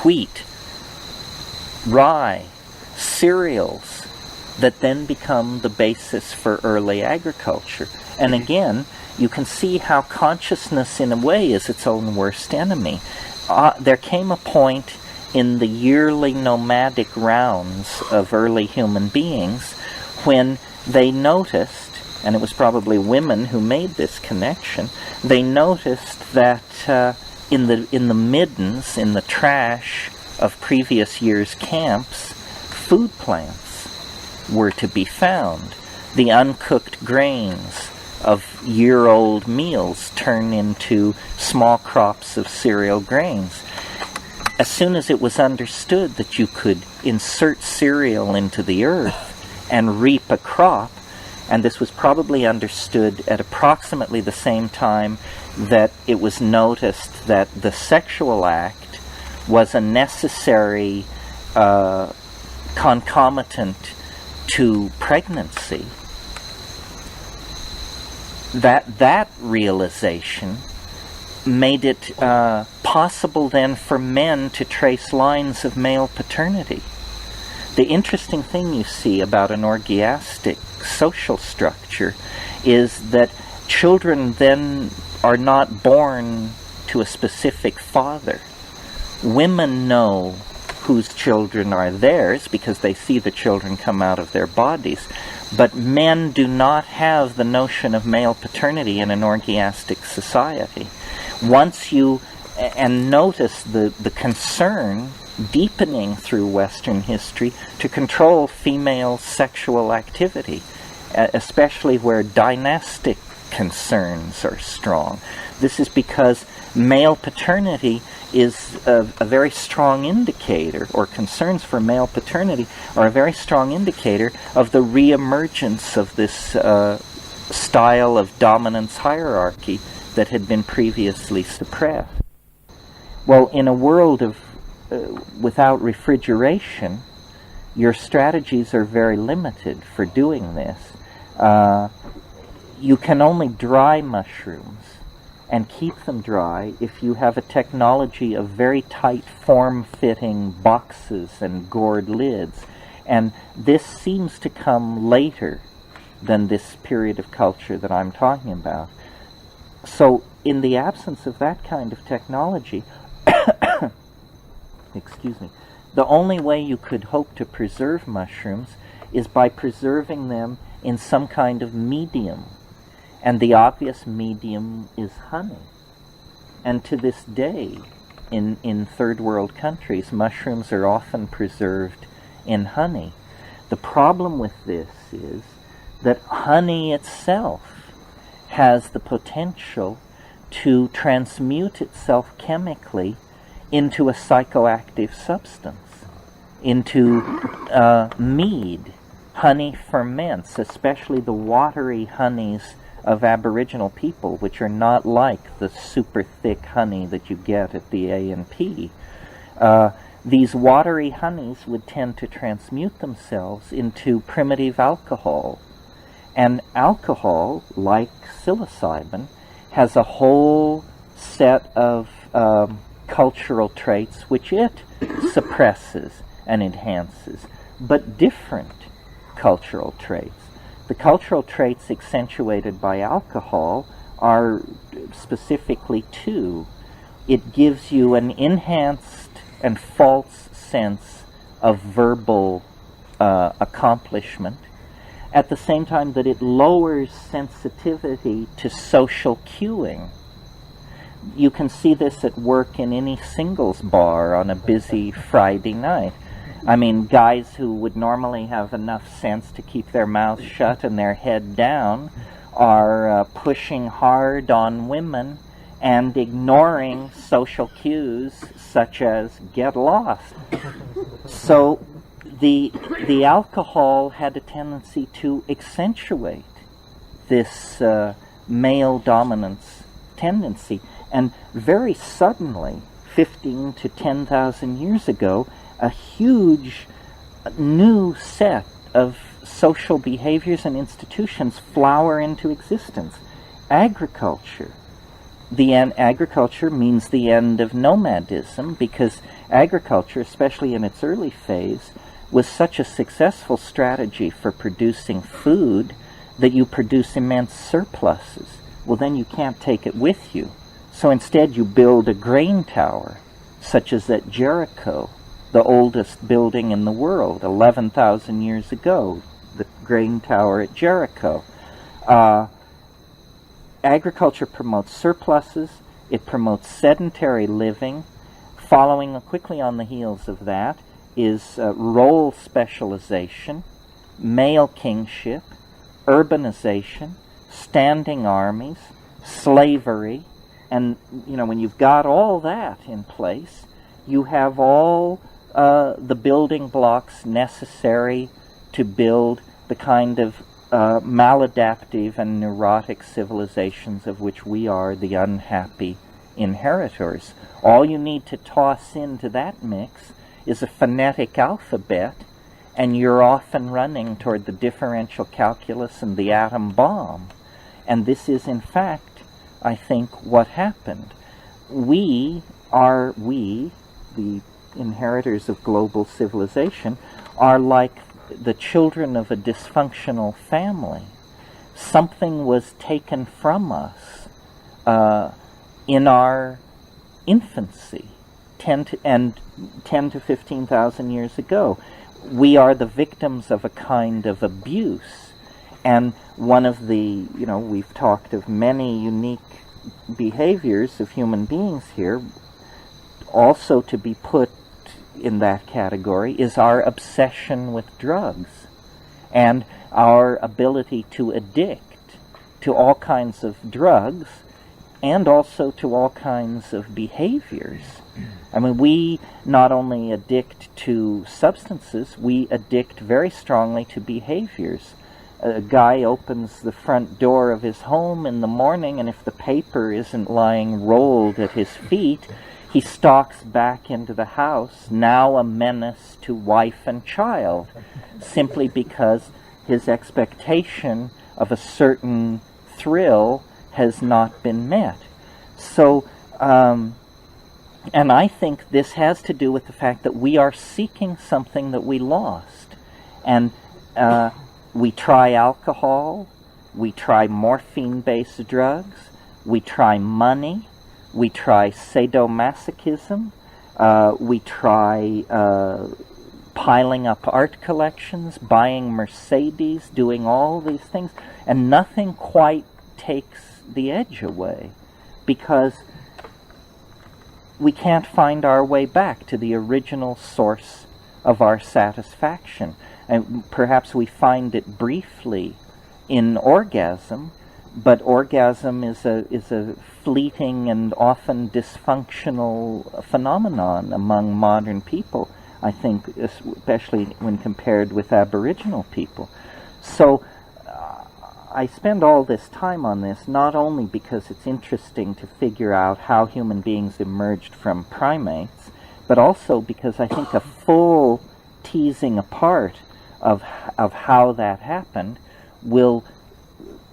wheat, rye, cereals, that then become the basis for early agriculture. And again, you can see how consciousness in a way is its own worst enemy. There came a point in the yearly nomadic rounds of early human beings when they noticed, and it was probably women who made this connection, they noticed that in the middens, in the trash of previous year's camps, food plants were to be found. The uncooked grains of year-old meals turn into small crops of cereal grains. As soon as it was understood that you could insert cereal into the earth and reap a crop, and this was probably understood at approximately the same time that it was noticed that the sexual act was a necessary concomitant to pregnancy, that realization made it possible then for men to trace lines of male paternity. The interesting thing you see about an orgiastic social structure is that children then are not born to a specific father. Women know whose children are theirs because they see the children come out of their bodies. But men do not have the notion of male paternity in an orgiastic society. Once you, and notice the concern deepening through Western history to control female sexual activity, especially where dynastic concerns are strong. This is because male paternity is a very strong indicator, or concerns for male paternity are a very strong indicator of the reemergence of this style of dominance hierarchy that had been previously suppressed. Well, in a world of without refrigeration, your strategies are very limited for doing this. You can only dry mushrooms and keep them dry if you have a technology of very tight form-fitting boxes and gourd lids. And this seems to come later than this period of culture that I'm talking about. So in the absence of that kind of technology, excuse me, the only way you could hope to preserve mushrooms is by preserving them in some kind of medium. And the obvious medium is honey. And to this day, in third world countries, mushrooms are often preserved in honey. The problem with this is that honey itself has the potential to transmute itself chemically into a psychoactive substance, into mead. Honey ferments, especially the watery honeys of Aboriginal people, which are not like the super thick honey that you get at the A&P. These watery honeys would tend to transmute themselves into primitive alcohol. And alcohol, like psilocybin, has a whole set of cultural traits which it suppresses and enhances, but different cultural traits. The cultural traits accentuated by alcohol are specifically two. It gives you an enhanced and false sense of verbal accomplishment, at the same time that it lowers sensitivity to social cueing. You can see this at work in any singles bar on a busy Friday night. I mean, guys who would normally have enough sense to keep their mouths shut and their head down are pushing hard on women and ignoring social cues such as get lost. So the alcohol had a tendency to accentuate this male dominance tendency. And very suddenly, 15 to 10,000 years ago, a huge new set of social behaviors and institutions flower into existence. Agriculture, the end, agriculture means the end of nomadism, because agriculture, especially in its early phase, was such a successful strategy for producing food that you produce immense surpluses. Well, then you can't take it with you. So instead you build a grain tower, such as at Jericho, the oldest building in the world, 11,000 years ago, the grain tower at Jericho. Agriculture promotes surpluses, it promotes sedentary living. Following quickly on the heels of that is role specialization, male kingship, urbanization, standing armies, slavery, and when you've got all that in place, you have all the building blocks necessary to build the kind of maladaptive and neurotic civilizations of which we are the unhappy inheritors. All you need to toss into that mix is a phonetic alphabet, and you're off and running toward the differential calculus and the atom bomb. And this is, in fact, I think, what happened. We, the inheritors of global civilization, are like the children of a dysfunctional family. Something was taken from us in our infancy, 10 to 15,000 years ago. We are the victims of a kind of abuse. And one of the, we've talked of many unique behaviors of human beings here. Also to be put in that category is our obsession with drugs and our ability to addict to all kinds of drugs and also to all kinds of behaviors. I mean, we not only addict to substances, we addict very strongly to behaviors. A guy opens the front door of his home in the morning, and if the paper isn't lying rolled at his feet, he stalks back into the house, now a menace to wife and child, simply because his expectation of a certain thrill has not been met. So, and I think this has to do with the fact that we are seeking something that we lost. And we try alcohol, we try morphine-based drugs, we try money, we try sadomasochism, we try piling up art collections, buying Mercedes, doing all these things, and nothing quite takes the edge away, because we can't find our way back to the original source of our satisfaction. And perhaps we find it briefly in orgasm, but orgasm is a fleeting and often dysfunctional phenomenon among modern people, I think, especially when compared with Aboriginal people. So I spend all this time on this not only because it's interesting to figure out how human beings emerged from primates, but also because I think a full teasing apart of how that happened will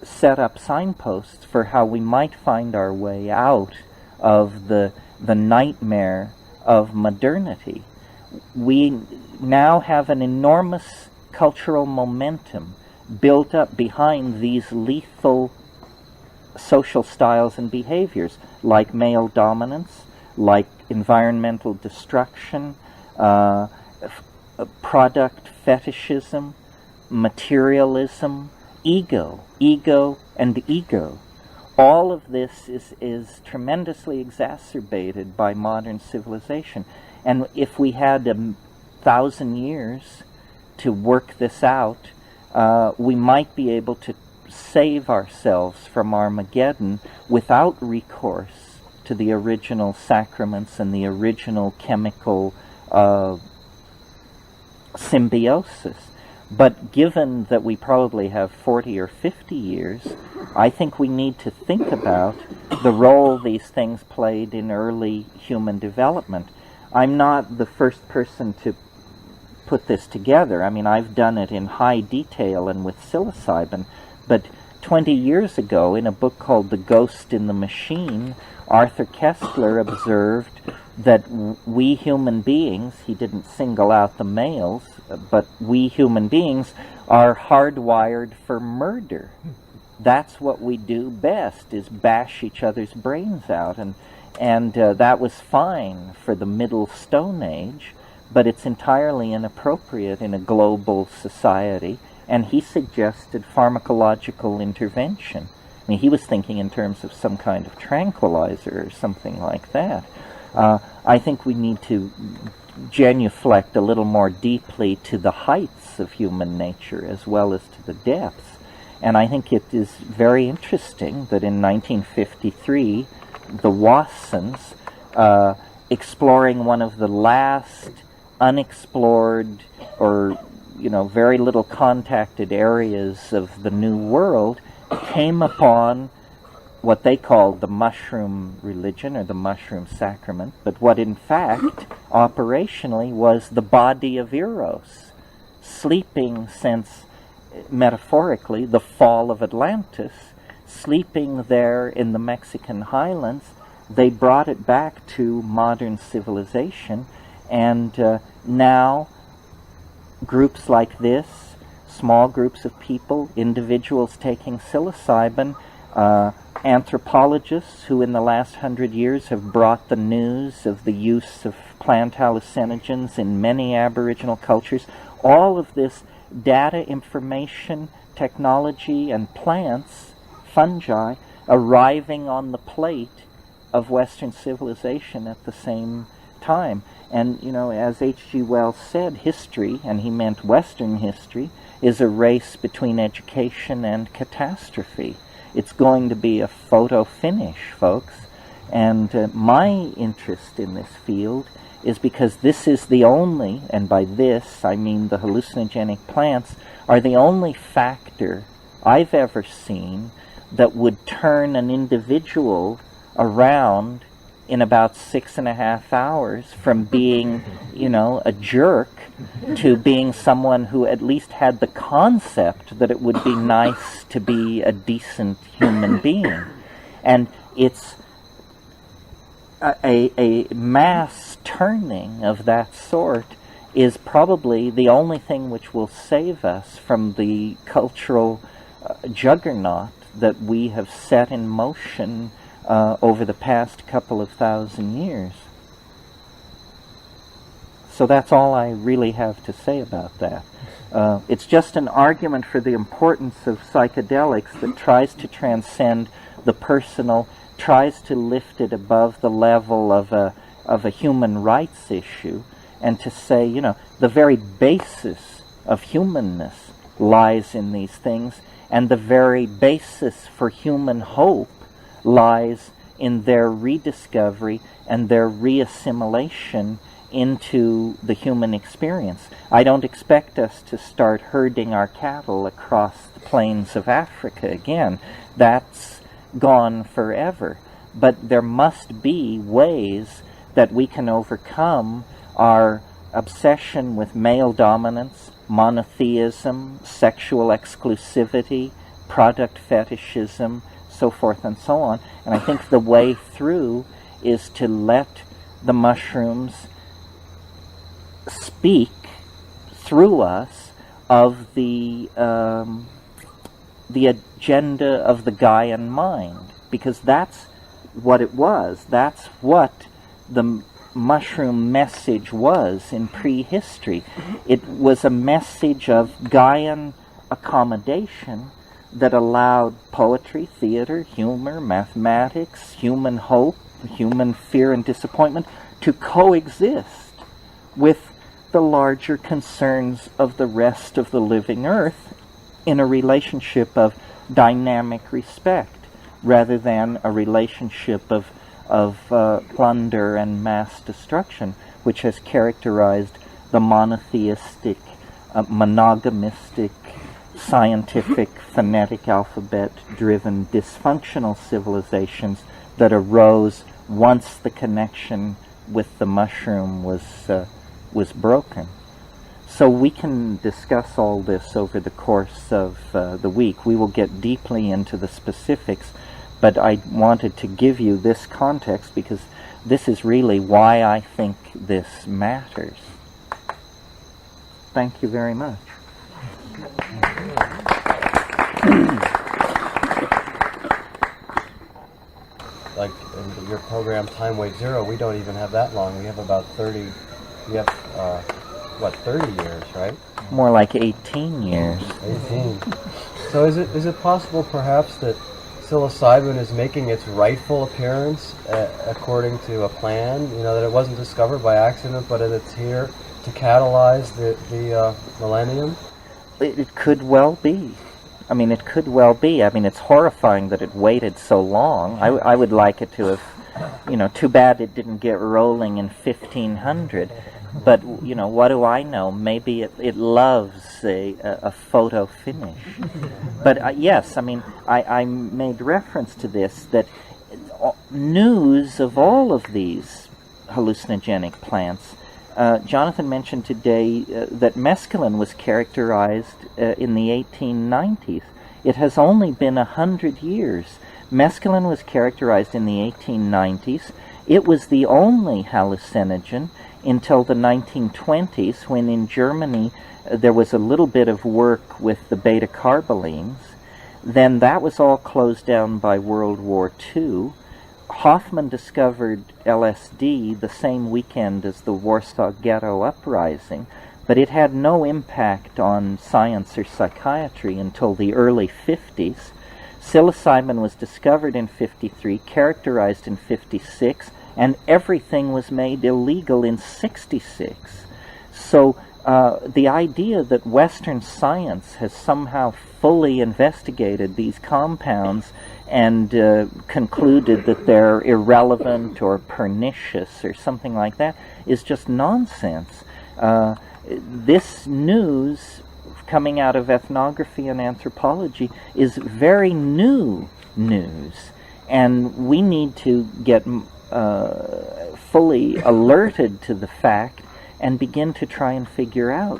set up signposts for how we might find our way out of the nightmare of modernity. We now have an enormous cultural momentum built up behind these lethal social styles and behaviors, like male dominance, like environmental destruction, product fetishism, materialism, ego, and ego. All of this is tremendously exacerbated by modern civilization. And if we had 1,000 years to work this out, we might be able to save ourselves from Armageddon without recourse to the original sacraments and the original chemical symbiosis. But given that we probably have 40 or 50 years, I think we need to think about the role these things played in early human development. I'm not the first person to put this together. I mean, I've done it in high detail and with psilocybin, but 20 years ago, in a book called The Ghost in the Machine, Arthur Koestler observed that we human beings, he didn't single out the males, but we human beings are hardwired for murder. That's what we do best, is bash each other's brains out. And that was fine for the Middle Stone Age, but it's entirely inappropriate in a global society. And he suggested pharmacological intervention. I mean, he was thinking in terms of some kind of tranquilizer or something like that. I think we need to genuflect a little more deeply to the heights of human nature as well as to the depths. And I think it is very interesting that in 1953, the Watsons, exploring one of the last unexplored or very little contacted areas of the New World, came upon what they called the mushroom religion or the mushroom sacrament, but what in fact, operationally, was the body of Eros, sleeping since, metaphorically, the fall of Atlantis, sleeping there in the Mexican highlands. They brought it back to modern civilization, and now groups like this, small groups of people, individuals taking psilocybin, anthropologists who in the last 100 years have brought the news of the use of plant hallucinogens in many Aboriginal cultures, all of this data, information, technology, and plants, fungi, arriving on the plate of Western civilization at the same time. And, as H.G. Wells said, history, and he meant Western history, is a race between education and catastrophe. It's going to be a photo finish, folks. And my interest in this field is because this is the only, and by this I mean the hallucinogenic plants, are the only factor I've ever seen that would turn an individual around in about 6.5 hours from being, a jerk to being someone who at least had the concept that it would be nice to be a decent human being. And it's a mass turning of that sort is probably the only thing which will save us from the cultural juggernaut that we have set in motion over the past couple of thousand years. So that's all I really have to say about that. It's just an argument for the importance of psychedelics that tries to transcend the personal, tries to lift it above the level of a human rights issue, and to say, the very basis of humanness lies in these things, and the very basis for human hope lies in their rediscovery and their reassimilation into the human experience. I don't expect us to start herding our cattle across the plains of Africa again. That's gone forever. But there must be ways that we can overcome our obsession with male dominance, monotheism, sexual exclusivity, product fetishism, so forth and so on. And I think the way through is to let the mushrooms speak through us of the agenda of the Gaian mind, because that's what it was. That's what the mushroom message was in prehistory. It was a message of Gaian accommodation that allowed poetry, theater, humor, mathematics, human hope, human fear and disappointment to coexist with the larger concerns of the rest of the living earth in a relationship of dynamic respect rather than a relationship of plunder and mass destruction, which has characterized the monotheistic, monogamistic, scientific, phonetic alphabet-driven, dysfunctional civilizations that arose once the connection with the mushroom was broken. So we can discuss all this over the course of the week. We will get deeply into the specifics, but I wanted to give you this context because this is really why I think this matters. Thank you very much. Like in your program, Time Wave Zero, we don't even have that long. We have about 30, we have, 30 years, right? More like 18 years. 18. So is it possible perhaps that psilocybin is making its rightful appearance according to a plan? You know, that it wasn't discovered by accident, but that it's here to catalyze the millennium? It could well be. I mean, it could well be. I mean, it's horrifying that it waited so long. I would like it to have, too bad it didn't get rolling in 1500. But, what do I know? Maybe it loves a photo finish. But yes, I mean, I made reference to this, that news of all of these hallucinogenic plants. Jonathan mentioned today that mescaline was characterized in the 1890s. It has only been 100 years. Mescaline was characterized in the 1890s. It was the only hallucinogen until the 1920s, when in Germany there was a little bit of work with the beta-carbolines. Then that was all closed down by World War II. Hoffman discovered LSD the same weekend as the Warsaw Ghetto Uprising, but it had no impact on science or psychiatry until the early 50s. Psilocybin was discovered in 53, characterized in 56, and everything was made illegal in 66. So the idea that Western science has somehow fully investigated these compounds and concluded that they're irrelevant or pernicious or something like that is just nonsense. This news coming out of ethnography and anthropology is very new news, and we need to get fully alerted to the fact and begin to try and figure out,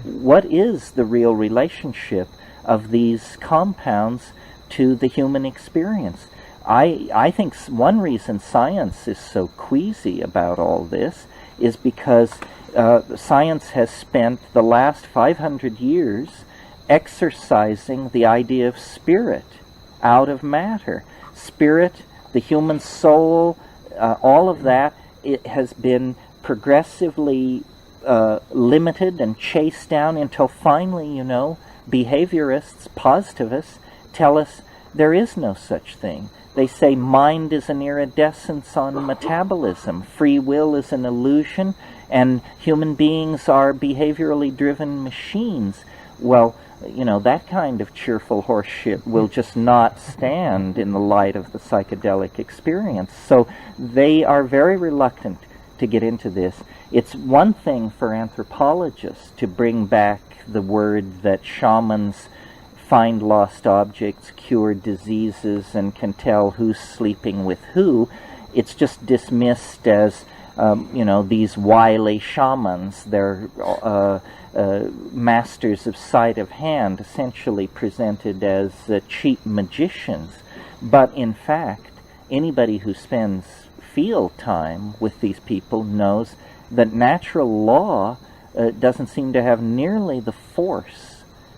what is the real relationship of these compounds to the human experience. I think one reason science is so queasy about all this is because science has spent the last 500 years exercising the idea of spirit out of matter. Spirit, the human soul, all of that, it has been progressively limited and chased down until finally, behaviorists, positivists, tell us there is no such thing. They say mind is an iridescence on metabolism, free will is an illusion, and human beings are behaviorally driven machines. Well, that kind of cheerful horseshit will just not stand in the light of the psychedelic experience. So they are very reluctant to get into this. It's one thing for anthropologists to bring back the word that shamans find lost objects, cure diseases, and can tell who's sleeping with who. It's just dismissed as, these wily shamans. They're masters of sleight of hand, essentially presented as cheap magicians. But in fact, anybody who spends field time with these people knows that natural law doesn't seem to have nearly the force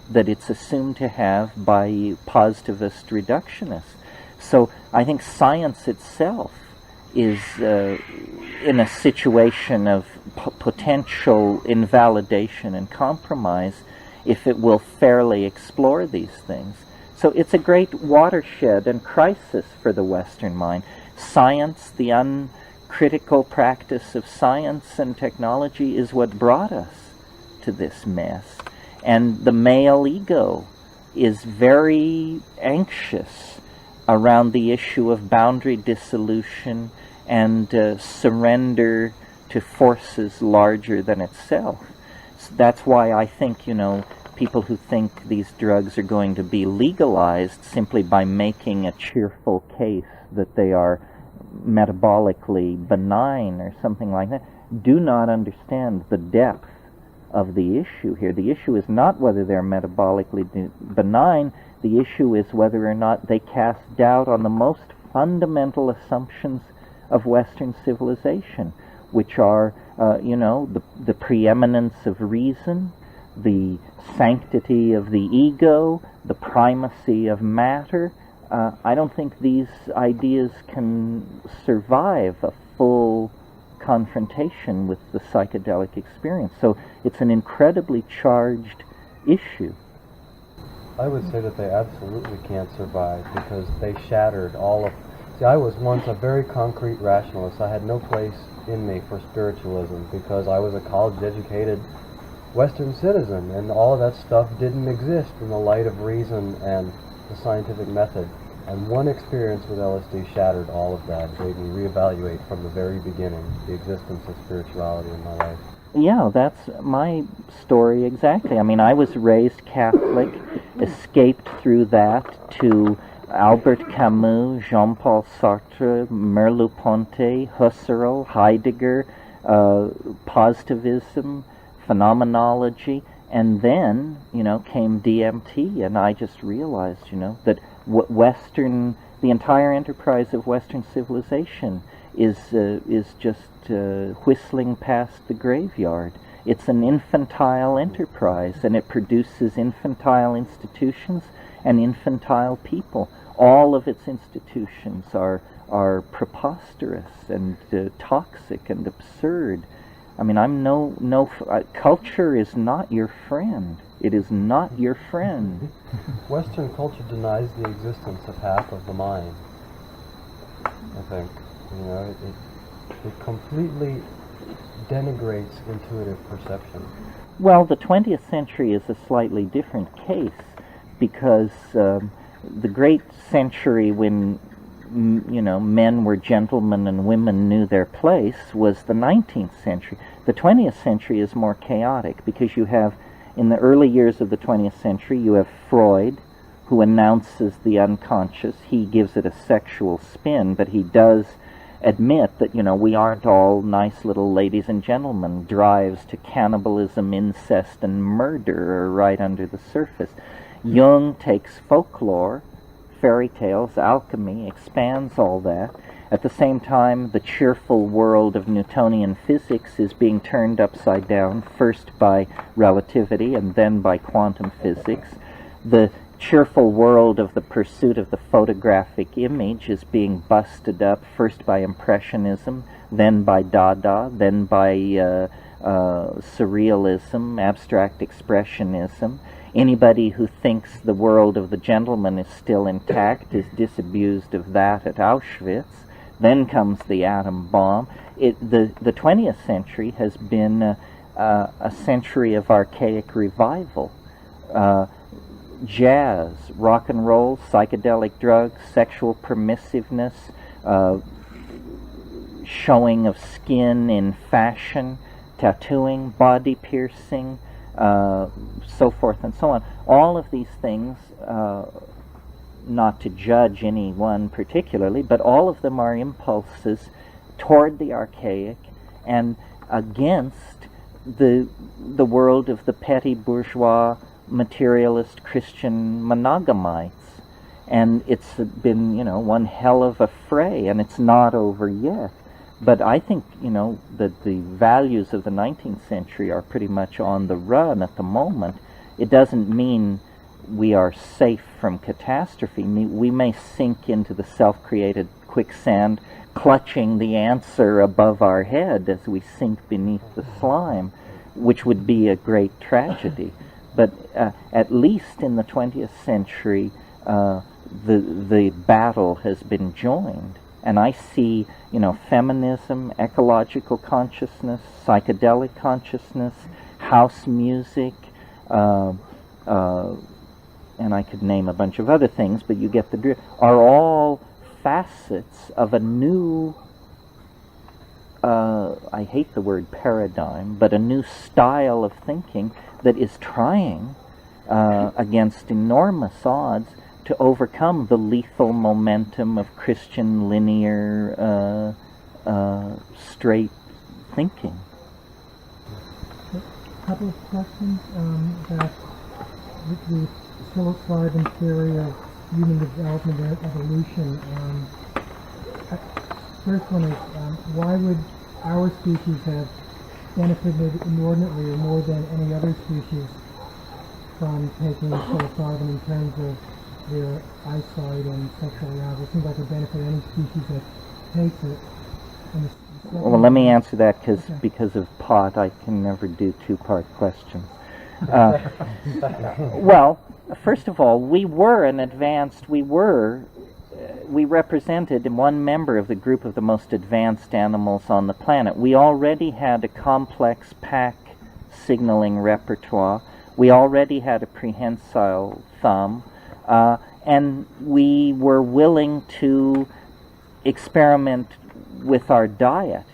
that it's assumed to have by positivist reductionists. So I think science itself is in a situation of potential invalidation and compromise if it will fairly explore these things. So it's a great watershed and crisis for the Western mind. Science, the uncritical practice of science and technology, is what brought us to this mess. And the male ego is very anxious around the issue of boundary dissolution and surrender to forces larger than itself. So that's why I think, people who think these drugs are going to be legalized simply by making a cheerful case that they are metabolically benign or something like that, do not understand the depth of the issue here. The issue is not whether they're metabolically benign. The issue is whether or not they cast doubt on the most fundamental assumptions of Western civilization, which are, the preeminence of reason, the sanctity of the ego, the primacy of matter. I don't think these ideas can survive a full confrontation with the psychedelic experience. So it's an incredibly charged issue. I would say that they absolutely can't survive because they shattered all of... See, I was once a very concrete rationalist. I had no place in me for spiritualism because I was a college-educated Western citizen, and all of that stuff didn't exist in the light of reason and the scientific method. And one experience with LSD shattered all of that. It made me reevaluate from the very beginning the existence of spirituality in my life. Yeah, that's my story exactly. I mean, I was raised Catholic, escaped through that to Albert Camus, Jean-Paul Sartre, Merleau-Ponty, Husserl, Heidegger, positivism, phenomenology, and then, came DMT, and I just realized, that the entire enterprise of Western civilization is just whistling past the graveyard. It's an infantile enterprise, and it produces infantile institutions and infantile people. All of its institutions are preposterous and toxic and absurd. I mean, culture is not your friend. It is not your friend. Western culture denies the existence of half of the mind, I think. It completely denigrates intuitive perception. Well, the 20th century is a slightly different case because the great century when men were gentlemen and women knew their place was the 19th century. The 20th century is more chaotic because you have, in the early years of the 20th century, you have Freud, who announces the unconscious. He gives it a sexual spin, but he does admit that, we aren't all nice little ladies and gentlemen. Drives to cannibalism, incest, and murder are right under the surface. Jung takes folklore, fairy tales, alchemy, expands all that. At the same time, the cheerful world of Newtonian physics is being turned upside down, first by relativity and then by quantum physics. The cheerful world of the pursuit of the photographic image is being busted up, first by Impressionism, then by Dada, then by Surrealism, Abstract Expressionism. Anybody who thinks the world of the gentleman is still intact is disabused of that at Auschwitz. Then comes the atom bomb. The 20th century has been a century of archaic revival. Jazz, rock and roll, psychedelic drugs, sexual permissiveness, showing of skin in fashion, tattooing, body piercing, so forth and so on. All of these things, not to judge anyone particularly, but all of them are impulses toward the archaic and against the world of the petty bourgeois materialist Christian monogamites. And it's been, one hell of a fray, and it's not over yet. But I think, that the values of the 19th century are pretty much on the run at the moment. It doesn't mean we are safe from catastrophe. We may sink into the self-created quicksand, clutching the answer above our head as we sink beneath the slime, which would be a great tragedy. But at least in the 20th century, the battle has been joined. And I see, feminism, ecological consciousness, psychedelic consciousness, house music, and I could name a bunch of other things, but you get the drift, are all facets of a new, I hate the word paradigm, but a new style of thinking that is trying, against enormous odds, to overcome the lethal momentum of Christian linear, straight thinking. couple of questions about the psilocybin theory of human development and evolution. First one is, why would our species have benefited inordinately or more than any other species from taking psilocybin in terms of their eyesight and sexual arousal? It seems like it benefit any species that takes it. Well, let me answer that because of pot, I can never do two-part questions. Well, first of all, we represented one member of the group of the most advanced animals on the planet. We already had a complex pack signaling repertoire. We already had a prehensile thumb, and we were willing to experiment with our diet.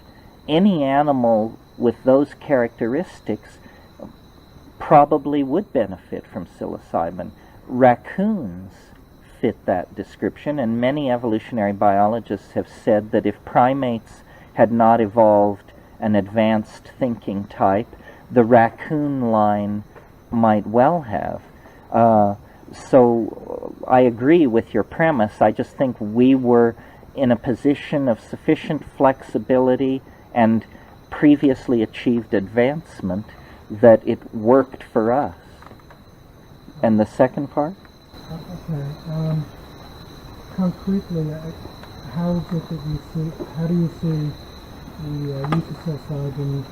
Any animal with those characteristics probably would benefit from psilocybin. Raccoons fit that description, and many evolutionary biologists have said that if primates had not evolved an advanced thinking type, the raccoon line might well have. So I agree with your premise. I just think we were in a position of sufficient flexibility and previously achieved advancement that it worked for us. And the second part? Okay. Concretely, how is it that you see? How do you see the use of psilocybin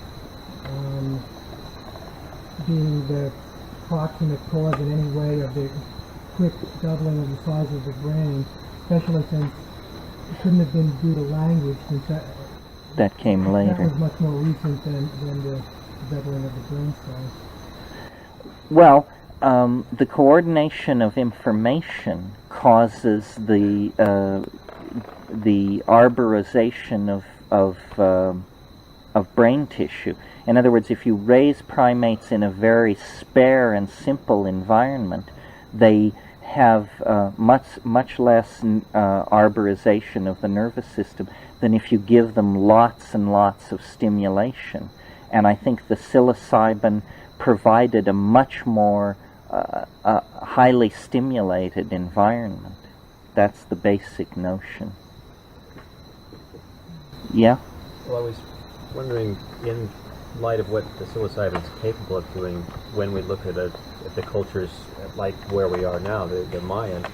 being the proximate cause in any way of the quick doubling of the size of the brain, especially since it couldn't have been due to language, since that came later. That was much more recent than the doubling of the brain size. Well, the coordination of information causes the arborization of brain tissue. In other words, if you raise primates in a very spare and simple environment, they have much less arborization of the nervous system than if you give them lots and lots of stimulation. And I think the psilocybin provided a much more highly stimulated environment. That's the basic notion. Yeah? Well, I was wondering, in light of what the psilocybin is capable of doing, when we look at the cultures like where we are now, the Mayan,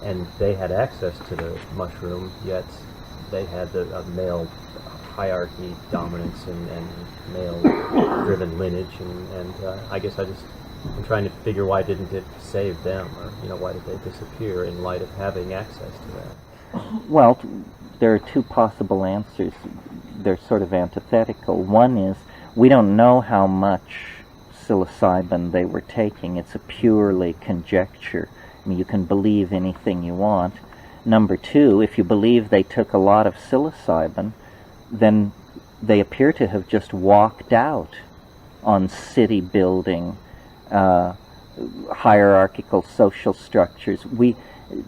and they had access to the mushroom, yet they had the male hierarchy dominance and male-driven lineage, and I guess I'm trying to figure why didn't it save them, or why did they disappear in light of having access to that? Well, there are two possible answers. They're sort of antithetical. One is we don't know how much psilocybin they were taking. It's a purely conjecture. I mean, you can believe anything you want. Number two, if you believe they took a lot of psilocybin, then they appear to have just walked out on city building, hierarchical social structures.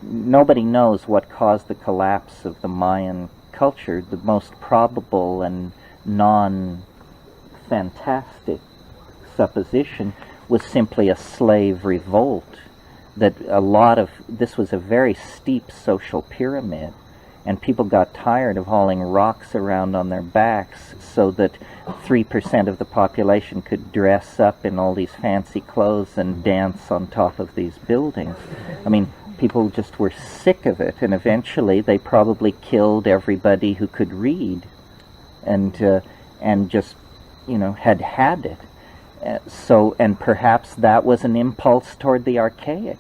Nobody knows what caused the collapse of the Mayan culture. The most probable and non-fantastic supposition was simply a slave revolt, that this was a very steep social pyramid, and people got tired of hauling rocks around on their backs so that 3% of the population could dress up in all these fancy clothes and dance on top of these buildings. I mean, people just were sick of it, and eventually they probably killed everybody who could read, and just had it. And perhaps that was an impulse toward the archaic.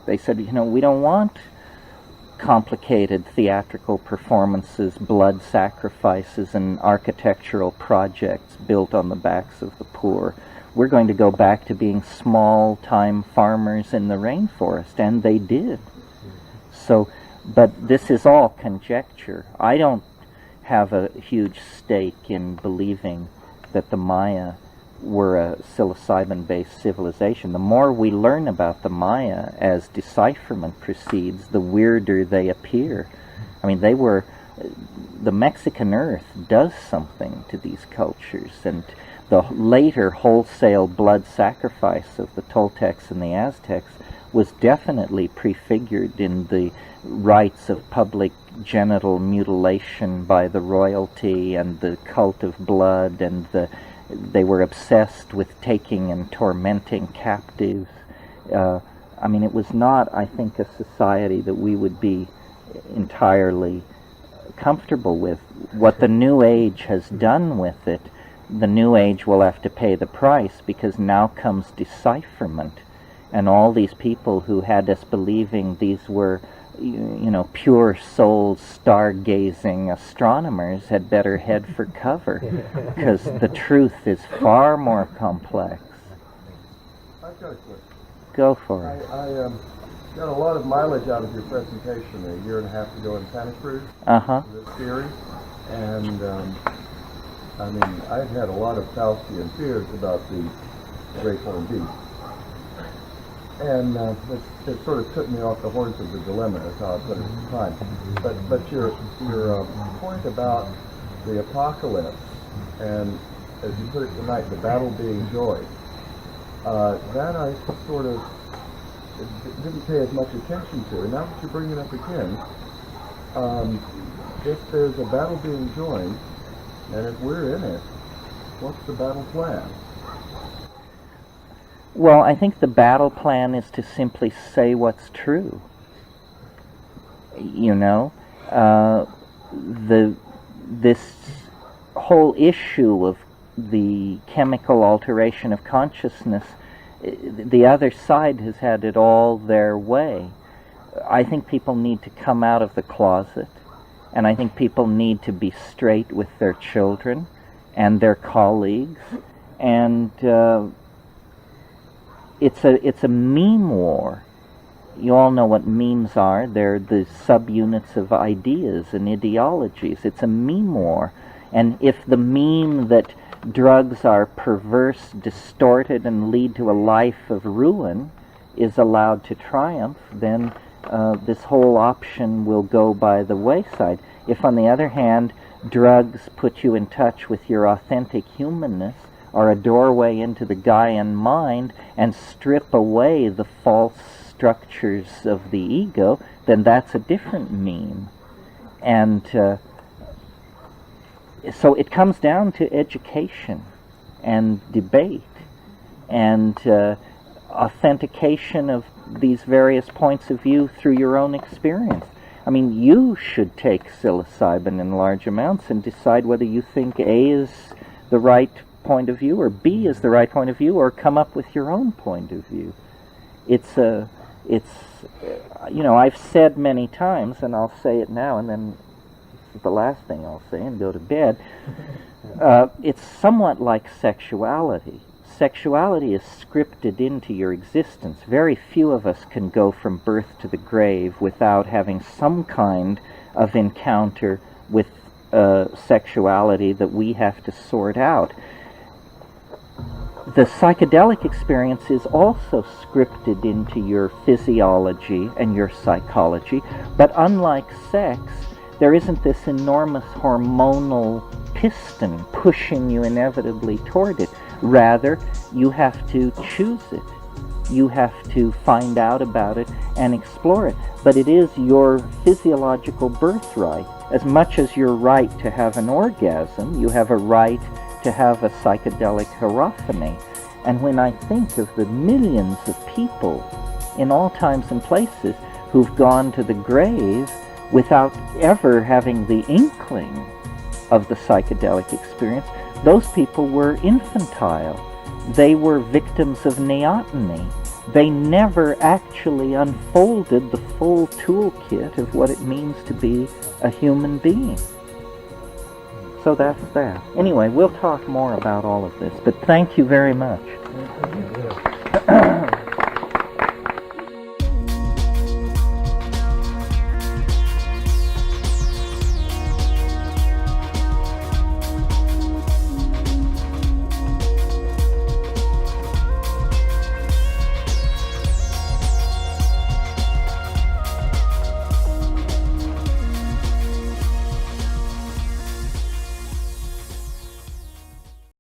They said, we don't want complicated theatrical performances, blood sacrifices, and architectural projects built on the backs of the poor. We're going to go back to being small-time farmers in the rainforest, and they did. So, but this is all conjecture. I don't have a huge stake in believing that the Maya were a psilocybin-based civilization. The more we learn about the Maya as decipherment proceeds, the weirder they appear. I mean, they were the Mexican earth does something to these cultures, and the later wholesale blood sacrifice of the Toltecs and the Aztecs was definitely prefigured in the rites of public genital mutilation by the royalty and the cult of blood, and they were obsessed with taking and tormenting captives. I mean, it was not, I think, a society that we would be entirely comfortable with. What the New Age has done with it, the New Age will have to pay the price, because now comes decipherment, and all these people who had us believing these were, pure souled, stargazing astronomers had better head for cover, because the truth is far more complex. I've got a question. Go for it. I got a lot of mileage out of your presentation a year and a half ago in Santa Cruz. This theory, and I mean, I've had a lot of Faustian fears about the great horned beast. And it sort of took me off the horns of the dilemma, is how I put it at the time. But your point about the apocalypse, and as you put it tonight, the battle being joy, that I sort of didn't pay as much attention to. And now that you're bringing it up again, if there's a battle being joined, and if we're in it, what's the battle plan? Well, I think the battle plan is to simply say what's true. This whole issue of the chemical alteration of consciousness, the other side has had it all their way. I think people need to come out of the closet, and I think people need to be straight with their children and their colleagues, and it's a meme war. You all know what memes are. They're the subunits of ideas and ideologies. It's a meme war. And if the meme that drugs are perverse, distorted, and lead to a life of ruin is allowed to triumph, then this whole option will go by the wayside. If, on the other hand, drugs put you in touch with your authentic humanness, are a doorway into the Gaian mind, and strip away the false structures of the ego, then that's a different meme. And so it comes down to education and debate and authentication of these various points of view through your own experience. I mean, you should take psilocybin in large amounts and decide whether you think A is the right point of view or B is the right point of view, or come up with your own point of view. I've said many times, and I'll say it now, and then the last thing I'll say and go to bed. It's somewhat like sexuality. Sexuality is scripted into your existence. Very few of us can go from birth to the grave without having some kind of encounter with sexuality that we have to sort out. The psychedelic experience is also scripted into your physiology and your psychology, but unlike sex, there isn't this enormous hormonal piston pushing you inevitably toward it. Rather, you have to choose it. You have to find out about it and explore it. But it is your physiological birthright. As much as your right to have an orgasm, you have a right to have a psychedelic hierophany. And when I think of the millions of people in all times and places who've gone to the grave without ever having the inkling of the psychedelic experience, those people were infantile. They were victims of neoteny. They never actually unfolded the full toolkit of what it means to be a human being. So that's that. Anyway, we'll talk more about all of this, but thank you very much.